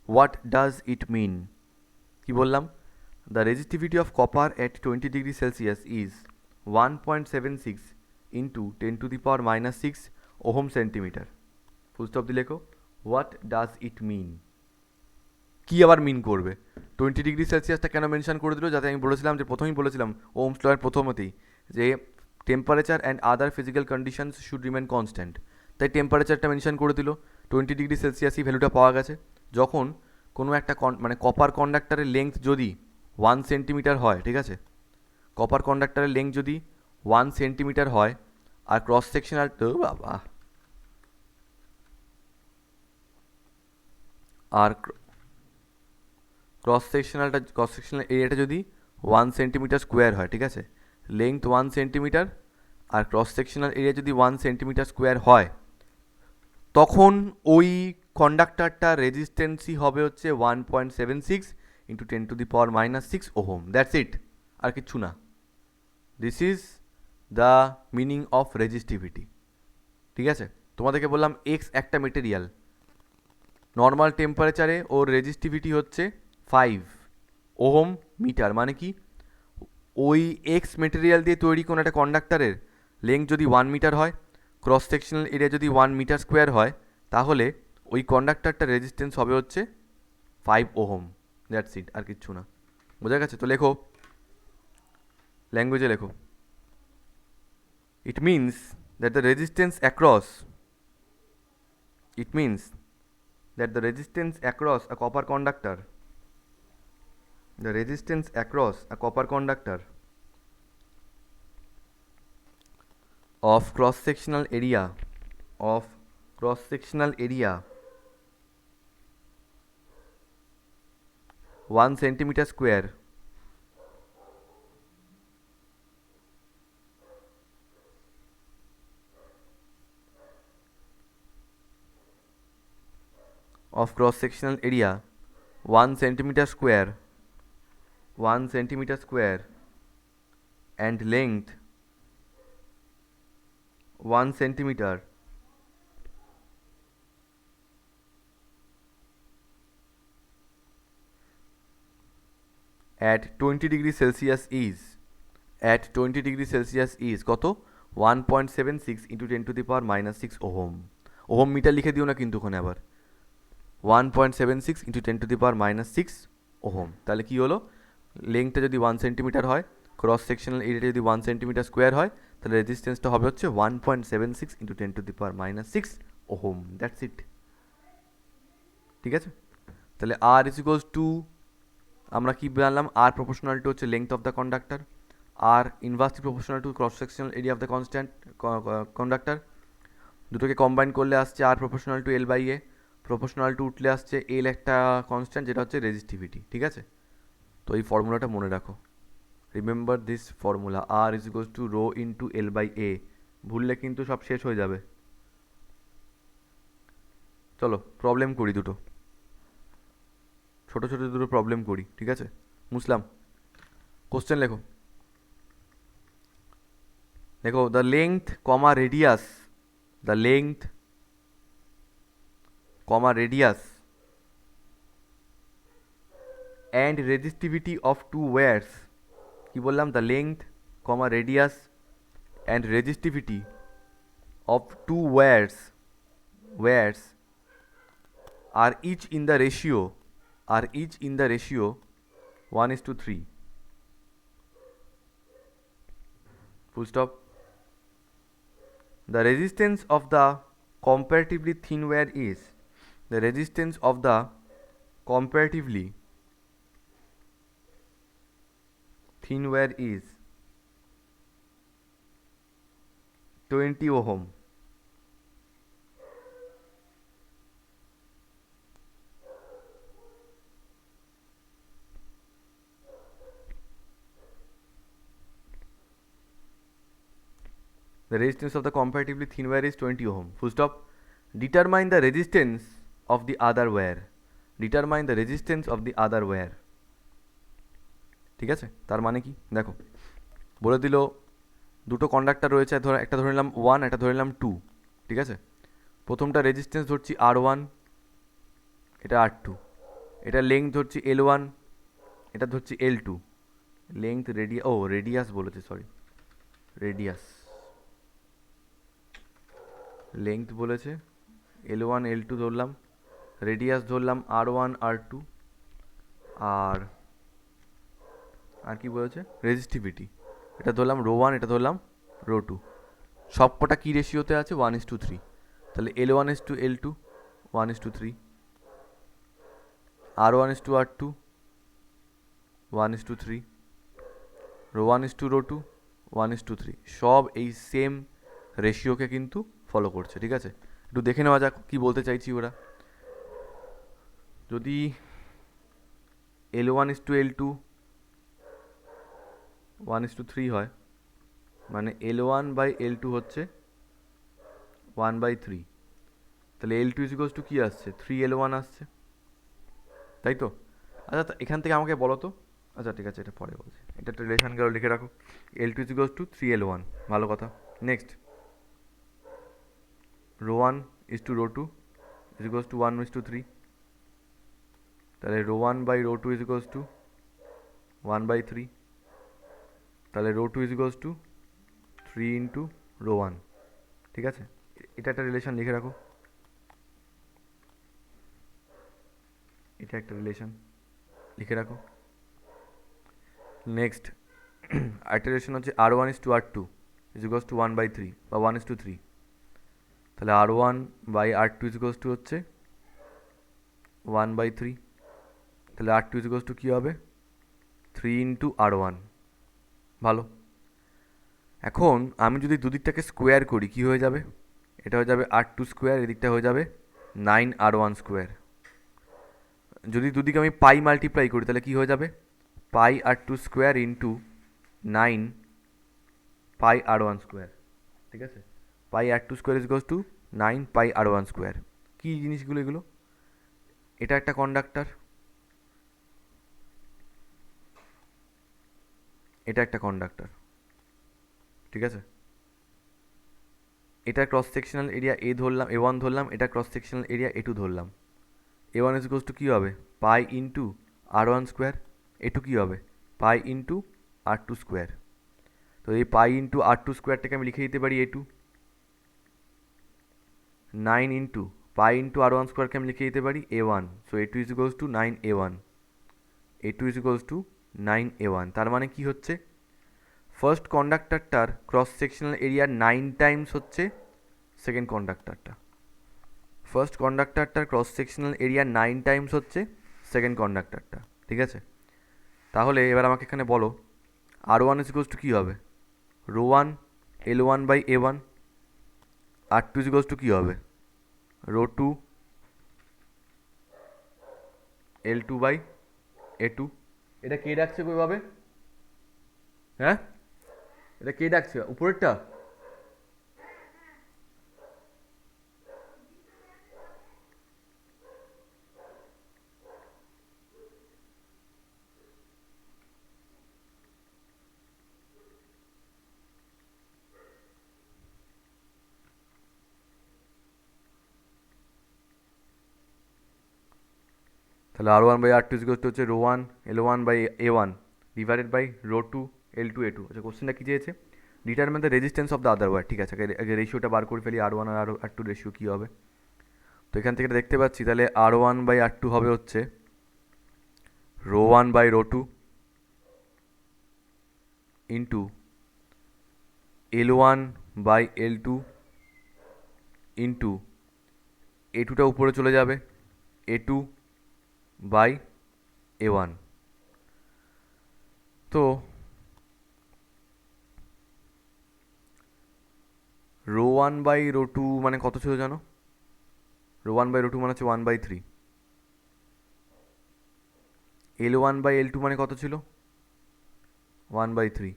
Speaker 1: What does it mean? কি বললাম, the resistivity of copper at 20 degrees Celsius is 1.76 into 10 to the power minus 6 ohm centimeter. Full stop দিয়ে লেখো what does it মিন? কি আবার মিন করবে? 20 degree সেলসিয়াসটা কেন mention করে দিল? যাতে আমি বলেছিলাম, যে প্রথমেই বলেছিলাম ওমস লয়ের প্রথমতেই, যে temperature and other physical conditions should remain constant. তাই টেম্পারেচারটা মেনশন করে দিল, 20 ডিগ্রি সেলসিয়াসই ভ্যালুটা পাওয়া গেছে। যখন কোনো একটা মানে কপার কন্ডাক্টারের লেংথ যদি 1 সেন্টিমিটার হয়, ঠিক আছে, কপার কন্ডাক্টারের লেংথ যদি 1 সেন্টিমিটার হয়, আর ক্রস সেকশনাল, তো বাবা, আর ক্রস সেকশনাল এরিয়াটা যদি 1 সেন্টিমিটার স্কোয়ার হয়, ঠিক আছে, লেংথ 1 সেন্টিমিটার আর ক্রস সেকশনাল এরিয়া যদি 1 সেন্টিমিটার স্কোয়ার হয়, তখন ওই কন্ডাক্টারটার রেজিস্ট্যান্সই হবে হচ্ছে 1.76 ইন্টু 10⁻⁻6 ওহম। দ্যাটস ইট, আর কিচ্ছু না। This is the meaning of resistivity. ঠিক আছে, তোমাদেরকে বললাম এক্স একটা মেটেরিয়াল, নর্মাল টেম্পারেচারে ওর রেজিস্টিভিটি হচ্ছে 5 ওহম মিটার। মানে কি, ওই এক্স মেটেরিয়াল দিয়ে তৈরি কোনো একটা কন্ডাক্টারের লেংথ যদি 1 মিটার হয়, ক্রস সেকশনাল এরিয়া যদি 1 মিটার স্কোয়ার হয়, তাহলে ওই কন্ডাক্টারটার রেজিস্ট্যান্স হবে হচ্ছে 5 ওহম। দ্যাটস ইট, আর কিচ্ছু না। বোঝা গেছে? তো লেখো, ল্যাঙ্গুয়েজে লেখো। It means that the resistance across it means that the resistance across a copper conductor, the resistance across a copper conductor of cross sectional area 1 centimeter square of cross sectional area 1 centimeter square and length 1 centimeter at 20 degree Celsius is কত? 1.76 into 10⁻⁻6 ohm. Ohm metre লিখে দিও না কিন্তু ওখানে আবার। 1.76 into 10⁻⁻6 ohm. তাহলে কি হলো? লেংথটা যদি 1 সেন্টিমিটার হয়, ক্রস সেকশনাল এরিয়াটা যদি 1 সেন্টিমিটার স্কোয়ার হয়, তাহলে রেজিস্ট্যান্সটা হবে হচ্ছে 1.76 ইন্টু 10⁻⁻6 ওহম। That's it. ঠিক আছে, তাহলে আর ইজ ইকুয়ালস টু, আমরা কি জানলাম? আর প্রপোর্শনাল টু হচ্ছে লেংথ অফ দ্য কন্ডাক্টর, আর inversely proportional to cross sectional area of the conductor. দুটোকে কম্বাইন করলে আসছে R proportional to L by A, proportional to উঠলে আসছে এল একটা কনস্ট্যান্ট, যেটা হচ্ছে রেজিস্টিভিটি। ঠিক আছে, তো এই ফর্মুলাটা মনে রাখো, remember this formula, R is equals to rho into L by A. ভুললে কিন্তু সব শেষ হয়ে যাবে। চলো প্রবলেম করি দুটো, ছোটো ছোটো দুটো প্রবলেম করি। ঠিক আছে, মুসলাম, কোশ্চেন লেখো। দেখো, the length comma radius, the length comma radius and resistivity of two wires. কি বললাম? The length comma radius and resistivity of two wires are each in the ratio 1:3. Full stop. The resistance of the comparatively thin wire is, the resistance of the comparatively thin wire is 20 ohm. The resistance of the comparatively thin wire is 20 ohm. Full stop. Determine the resistance of the other wire. Determine the resistance of the other wire. ঠিক আছে, তার মানে কি দেখো, বলে দিল দুটো conductor রয়েছে, ধর একটা ধরে নিলাম 1, একটা ধরে নিলাম 2। ঠিক আছে, প্রথমটা রেজিস্ট্যান্স ধরছি R1, এটা R2, এটা লেংথ ধরছি L1, এটা ধরছি L2। লেংথ রেডিয়াস বলেছে, সরি, রেডিয়াস, লেংথ বলেছে L1 L2 ধরলাম, রেডিয়াস ধরলাম R1 R2 আর আর কি বলেছে রেজিস্টিভিটি, এটা ধরলাম ρ1, এটা ধরলাম ρ2। সবকটা কী রেশিওতে আছে 1:3, তাহলে L1:L2 1:3, R1:R2 1:3, ρ1:ρ2 1:3, সব এই সেম রেশিওকে কিন্তু ফলো করছে। ঠিক আছে, একটু দেখে নেওয়া যাক কী বলতে চাইছি ওরা। যদি L1:L2 1:3 হয়, মানে L1/L2 হচ্ছে 1/3, তাহলে L2 ইকুয়ালস টু কী আসছে 3L1 আসছে, তাই তো? আচ্ছা এখান থেকে আমাকে বলো তো, আচ্ছা ঠিক আছে এটা পরে বলছি, এটা একটা রিলেশন গেল লিখে রাখো, L2 ইকুয়ালস টু 3L1, ভালো কথা। নেক্সট ρ1:ρ2 ইকুয়ালস টু 1:3, তাহলে ρ1/ρ2 ইকুয়ালস টু 1/3, তাহলে ρ2 ইকুয়ালস টু 3 × ρ1। ঠিক আছে, এটা একটা রিলেশন লিখে রাখো, এটা একটা রিলেশন লিখে রাখো। নেক্সট আরেকটা রিলেশন হচ্ছে R1:R2 ইকুয়ালস টু 1/3 বা 1:3, তাহলে R1/R2 ইকুয়ালস টু হচ্ছে 1/3, তাহলে R2 ইকুয়ালস টু কী হবে 3 × R1। ভালো, এখন আমি যদি দুদিকটাকে স্কোয়ার করি কী হয়ে যাবে, এটা হয়ে যাবে R2 স্কোয়ার, এদিকটা হয়ে যাবে 9R1 স্কোয়ার। যদি দুদিকে আমি পাই মাল্টিপ্লাই করি তাহলে কী হয়ে যাবে πR2 square into 9πR1 square. ঠিক আছে, πR2 square equals to 9πR1 square. কী জিনিসগুলো এগুলো, এটা একটা কন্ডাক্টর, এটা একটা কন্ডাক্টর। ঠিক আছে, এটা ক্রস সেকশনাল এরিয়া A1 ধরলাম, এটা ক্রস সেকশনাল এরিয়া A2 ধরলাম। A1 ইকুয়ালস টু কী হবে π×R1 স্কোয়ার, A2 কী হবে π×R2 স্কোয়ার। তো এই π×R2 স্কোয়ারটাকে আমি লিখে দিতে পারি A2, 9 π×R1 স্কোয়ারকে আমি লিখে দিতে পারি A1, so A2 equals to 9A1, A2 equals to 9A1। তার মানে কি হচ্ছে ফার্স্ট কন্ডাক্টরটার ক্রস সেকশনাল এরিয়া 9 টাইমস হচ্ছে সেকেন্ড কন্ডাক্টরটা, ফার্স্ট কন্ডাক্টরটার ক্রস সেকশনাল এরিয়া 9 টাইমস হচ্ছে সেকেন্ড কন্ডাক্টরটা। ঠিক আছে, তাহলে এবার আমাকে এখানে বলো R1 ইকুয়ালস টু কী হবে ρ1 L1/A1, R2 ইকুয়ালস টু কী হবে ρ2 L2/A2। এটা কে ডাকছে ওইভাবে, হ্যাঁ এটা কে ডাকছে উপরেরটা? তাহলে R1/R2 ইকুয়ালস টু হচ্ছে ρ1 L1/A1 ডিভাইডেড বাই ρ2 L2/A2। আচ্ছা কোশ্চেনটা কী চেয়েছে, determine the resistance of the other wire. ঠিক আছে, আগে রেশিওটা বার করে ফেলি, R1 আর R2 রেশিও কী হবে। তো এখান থেকে দেখতে পাচ্ছি তাহলে R1/R2 হবে হচ্ছে ρ1/ρ2 ইন্টু L1/L2 ইন্টু A2টা উপরে চলে যাবে A2/A1। তো ρ1/ρ2 মানে কত ছিল জানো, ρ1/ρ2 মানে হচ্ছে 1/3, L1/L2 মানে কত ছিল 1/3,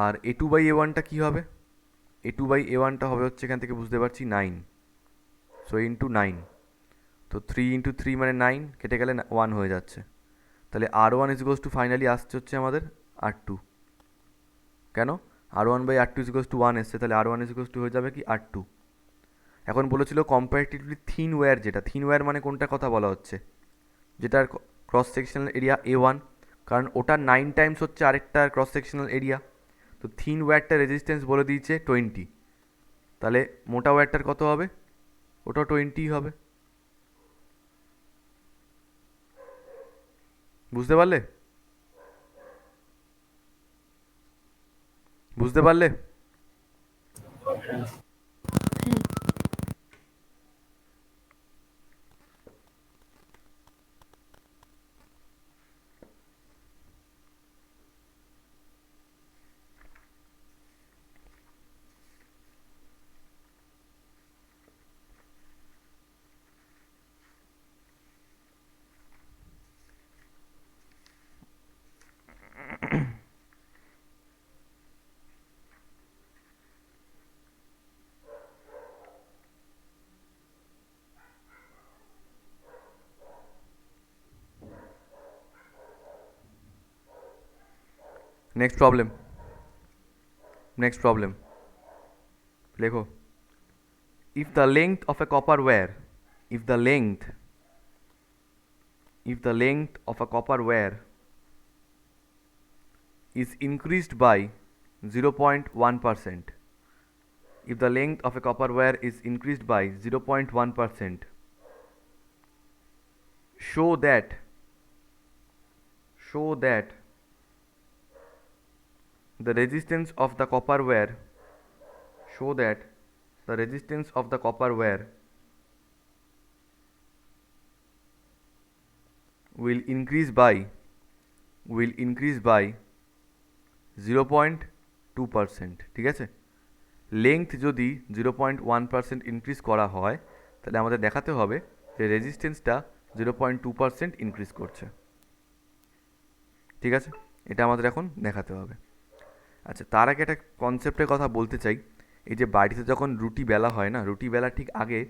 Speaker 1: আর A2/A1টা কী হবে, A2/A1টা হবে হচ্ছে এখান থেকে বুঝতে পারছি 9, সো ইন্টু 9, তো 3 × 3 মানে 9, কেটে গেলে 1 হয়ে যাচ্ছে। তাহলে R1 ইকুয়ালস টু ফাইনালি আসছে হচ্ছে আমাদের R2, কেন R1/R2 ইকুয়ালস টু 1 এসছে, তাহলে R1 ইকুয়ালস টু হয়ে যাবে কি R2। এখন বলেছিল কম্পারেটিভলি থিন ওয়্যার, যেটা থিন ওয়্যার মানে কোনটার কথা বলা হচ্ছে, যেটার ক্রস সেকশনাল এরিয়া A1, কারণ ওটা 9 টাইমস হচ্ছে আরেকটার ক্রস সেকশনাল এরিয়া। তো থিন ওয়্যারটার রেজিস্ট্যান্স বলে দিয়েছে 20, তাহলে মোটা ওয়্যারটার কত হবে ওটা 20 হবে। বুঝতে পারলে? বুঝতে পারলে?
Speaker 4: হ্যাঁ।
Speaker 1: नेक्स्ट प्रॉब्लम, नेक्स्ट प्रॉब्लम देखो, if the length of a copper wire, if the length, if the length of a copper wire is increased by 0.1%, if the length of a copper wire is increased by 0.1%, show that the resistance of the copper wire, show that the resistance of the copper wire will increase by 0.2%, ঠিক আছে? Length যদি 0.1% increase করা হয় তাহলে আমাদের দেখাতে হবে যে রেজিস্ট্যান্সটা 0.2% ইনক্রিজ করছে, ঠিক আছে? এটা আমাদের এখন দেখাতে হবে। আচ্ছা, তার আগে একটা কনসেপ্টের কথা বলতে চাই। এই যে বাড়িতে যখন রুটি বেলা হয় না, রুটি বেলার ঠিক আগে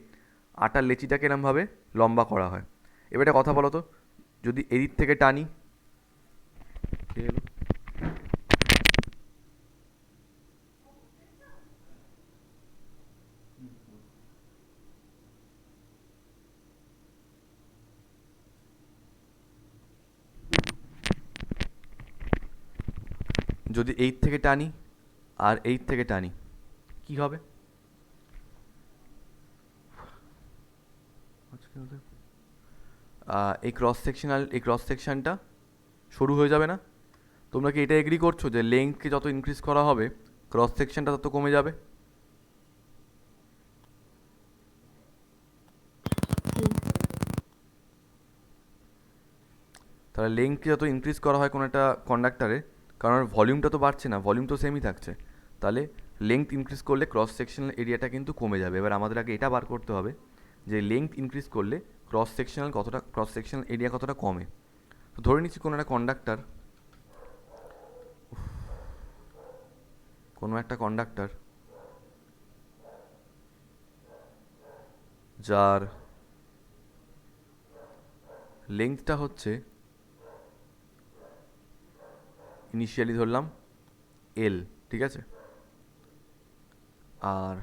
Speaker 1: আটার লেচিটাকে এরমভাবে লম্বা করা হয়। এবার একটা কথা বলো তো, যদি এদিক থেকে টানি, ঠিক হলো, যদি এই থেকে টানি আর এই থেকে টানি কি হবে? এই ক্রস সেকশনটা সরু হয়ে যাবে না? তোমরা কি এটা এগ্রি করছো যে লেংথকে যত ইনক্রিজ করা হবে ক্রস সেকশনটা তত কমে যাবে? তাহলে লেংথকে যত ইনক্রিজ করা হয় কোনো একটা কন্ডাক্টারে, কারণ ভলিউমটা তো বাড়ছে না, ভলিউম তো সেমই থাকছে, তাহলে লেংথ ইনক্রিজ করলে ক্রস সেকশনাল এরিয়াটা কিন্তু কমে যাবে। এবার আমাদের আগে এটা বার করতে হবে যে লেংথ ইনক্রিজ করলে ক্রস সেকশনাল এরিয়া কতটা কমে। তো ধরে নিচ্ছি কোনো একটা কন্ডাক্টার যার লেংথটা হচ্ছে, ইনিশিয়ালি ধরলাম এল, ঠিক আছে, আর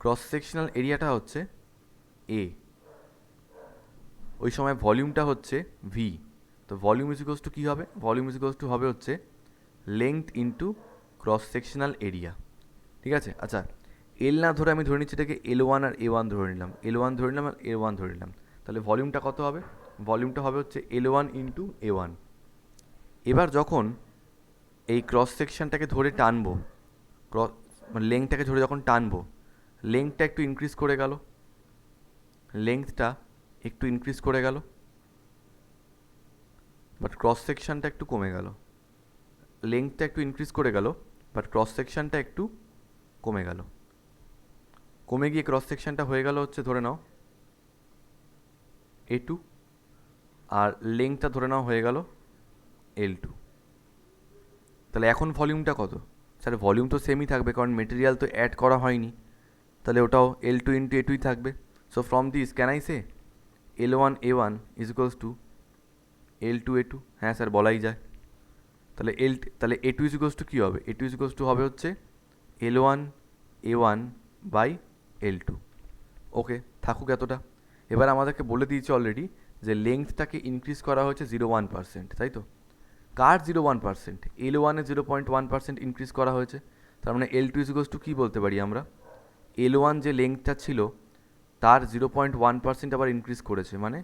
Speaker 1: ক্রস সেকশনাল এরিয়াটা হচ্ছে এ, ওই সময় ভলিউমটা হচ্ছে ভি। তো ভলিউম ইজ ইকুয়ালস টু কী হবে? ভলিউম ইজ ইকুয়ালস টু হবে হচ্ছে length into cross sectional area, ঠিক আছে? আচ্ছা, এল না ধরে আমি ধরে নিচ্ছি এটাকে L1 আর A1 ধরে নিলাম, L1 ধরে নিলাম আর A1 ধরে নিলাম, তাহলে ভলিউমটা কত হবে? ভলিউমটা হবে হচ্ছে L1 ইন্টু A1। এবার যখন এই ক্রস সেকশনটাকে ধরে টানবো, মানে লেংথটাকে ধরে যখন টানবো, লেংথটা একটু ইনক্রিজ করে গেল, লেংথটা একটু ইনক্রিজ করে গেল, বাট ক্রস সেকশনটা একটু কমে গেল। লেংথটা একটু ইনক্রিজ করে গেল, বাট ক্রস সেকশনটা একটু কমে গেল। কমে গিয়ে ক্রস সেকশনটা হয়ে গেল হচ্ছে ধরে নাও A2, আর লেংথটা ধরে নাও হয়ে গেল L2। তাহলে এখন ভলিউমটা কত? স্যার ভলিউম তো সেমই থাকবে, কারণ মেটেরিয়াল তো অ্যাড করা হয়নি, তাহলে ওটাও L2 ইন্টু A2ই থাকবে। So from this can I say L1 A1 is equals two L2 A2? হ্যাঁ স্যার, বলাই যায়। তাহলে A2 ইজ ইকুয়ালস টু কী হবে? A2 ইজ ইকুয়ালস টু হবে হচ্ছে L1 A1 বাই L2। ওকে, থাকুক এতটা। এবার আমাদেরকে বলে দিয়েছে অলরেডি যে লেংথটাকে ইনক্রিজ করা হয়েছে 0.1%, তাই তো? কার 0.1%? L1 এ 0.1% ইনক্রিজ করা হয়েছে, তার মানে L2 ইজ ইকুয়ালস টু কী বলতে পারি আমরা? L1 যে লেংথটা ছিল তার 0.1% আবার ইনক্রিজ করেছে, মানে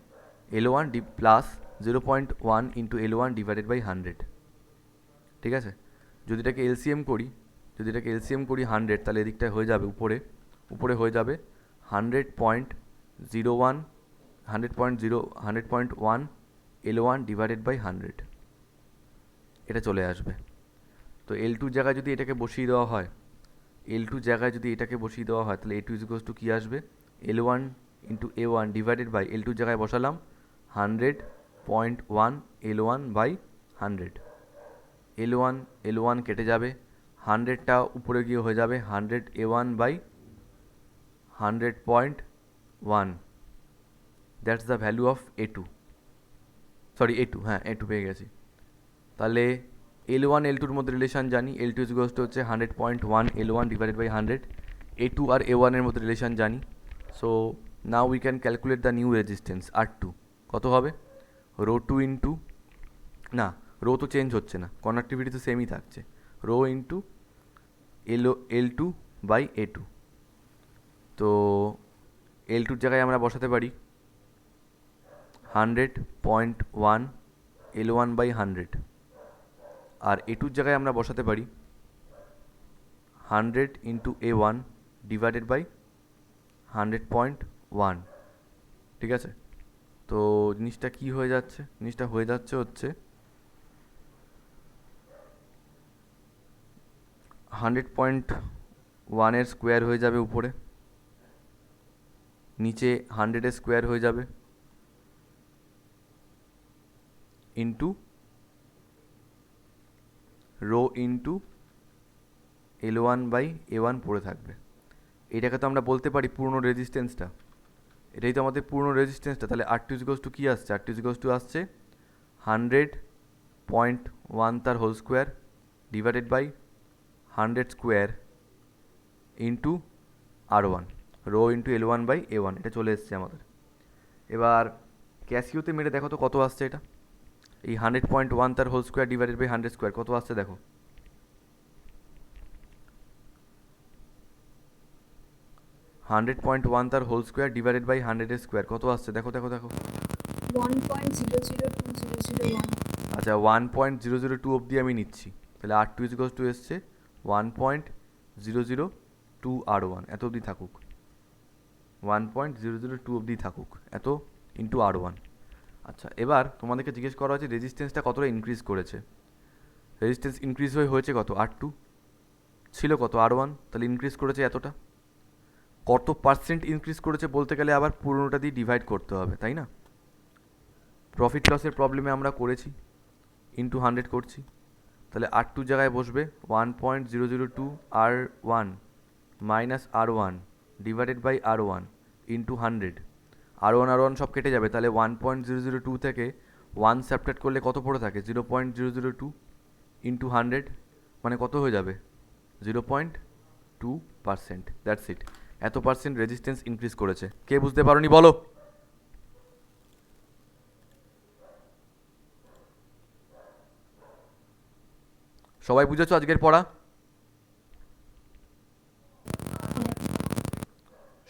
Speaker 1: L1 plus 0.1 into L1 divided by 100, ঠিক আছে? যদি এটাকে এলসিএম করি, 100, তাহলে এদিকটায় হয়ে যাবে উপরে হয়ে যাবে 100.01 100.1 L1 ডিভাইডেড বাই 100, এটা চলে আসবে। তো L2 জায়গায় যদি এটাকে বসিয়ে দেওয়া হয়, তাহলে A2 ইকুয়ালস টু কী আসবে? L1 into A1 divided by L2 জায়গায় বসালাম 100.1 L1 বাই 100। L1 কেটে যাবে, 100টা উপরে গিয়ে হয়ে যাবে 100 A1 by 100.1, that's the value of A2, A2 পেয়ে গেছি। তাহলে L1 L2-র মধ্যে রিলেশান জানি, L2 ইকুয়ালস টু হচ্ছে 100.1 L1 ডিভাইডেড বাই 100, A2 আর A1-এর মধ্যে রিলেশান জানি। So now we can calculate the new resistance R2, কত হবে? রো 2 ইন্টু, না রো তো চেঞ্জ হচ্ছে না, কন্ডাক্টিভিটি তো সেমই থাকছে, rho into L2 by A2। তো L2-র জায়গায় আমরা বসাতে পারি 100.1 L1 বাই 100, আর A2-র জায়গায় আমরা বসাতে পারি 100 ইন্টু A1 ডিভাইডেড বাই 100.1, ঠিক আছে? তো জিনিসটা কি হয়ে যাচ্ছে? জিনিসটা হয়ে যাচ্ছে হচ্ছে 100.1-এর স্কোয়ার হয়ে যাবে উপরে, নিচে 100-এর স্কোয়ার হয়ে যাবে, into rho into L1 by A1 পড়ে থাকবে। এটাকে তো আমরা বলতে পারি পূর্ণ রেজিস্ট্যান্সটা, এটাই তো আমাদের পূর্ণ রেজিস্ট্যান্সটা। তাহলে R2 ইকুয়ালস টু কী আসছে? R2 ইকুয়ালস টু আসছে 100.1 তার whole square divided by 100 square into R1, rho into L1 by A1, এটা চলে এসছে আমাদের। এবার ক্যাসিওতে মেরে দেখো তো কত আসছে এটা। এই 100.1 তার whole square divided by 100 square কত আসছে দেখো। 100.1 তার whole square divided by 100 square কত আসছে দেখো।
Speaker 4: 1.002001।
Speaker 1: আচ্ছা 1.002 অবধি আমি নিচ্ছি, তাহলে R2 ইকুয়ালস টু এসছে 1.002 R1, এত অবধি থাকুক, 1.002 অবধি থাকুক, এত ইন্টু R1। আচ্ছা এবার তোমাদেরকে জিজ্ঞেস করা হয়েছে রেজিস্ট্যান্সটা কতটা ইনক্রিজ করেছে। রেজিস্ট্যান্স ইনক্রিজ হয়েছে কত? R2 ছিল কত? R1, তাহলে ইনক্রিজ করেছে এতটা। কত পার্সেন্ট ইনক্রিজ করেছে বলতে গেলে আবার পুরোনোটা দিয়ে ডিভাইড করতে হবে, তাই না? প্রফিট লসের প্রবলেমে আমরা করেছি, ইন্টু 100 করছি, তাহলে R2 জায়গায় বসবে 1.002 R1 minus R1 divided by R1 into 100। R1 সব কেটে যাবে, তাহলে 1.002 থেকে 1 সাবট্রাক্ট করলে কত পড়ে থাকে? 0.002 ইন্টু 100, মানে কত হয়ে যাবে? 0.2%, দ্যাটস ইট। এত পার্সেন্ট রেজিস্ট্যান্স ইনক্রিজ করেছে। কে বুঝতে পারোনি বলো? সবাই বুঝেছো আজকের পড়া?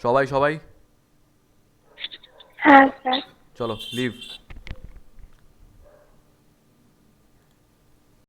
Speaker 1: সবাই
Speaker 3: হ্যাঁ স্যার।
Speaker 1: চলো লিভ।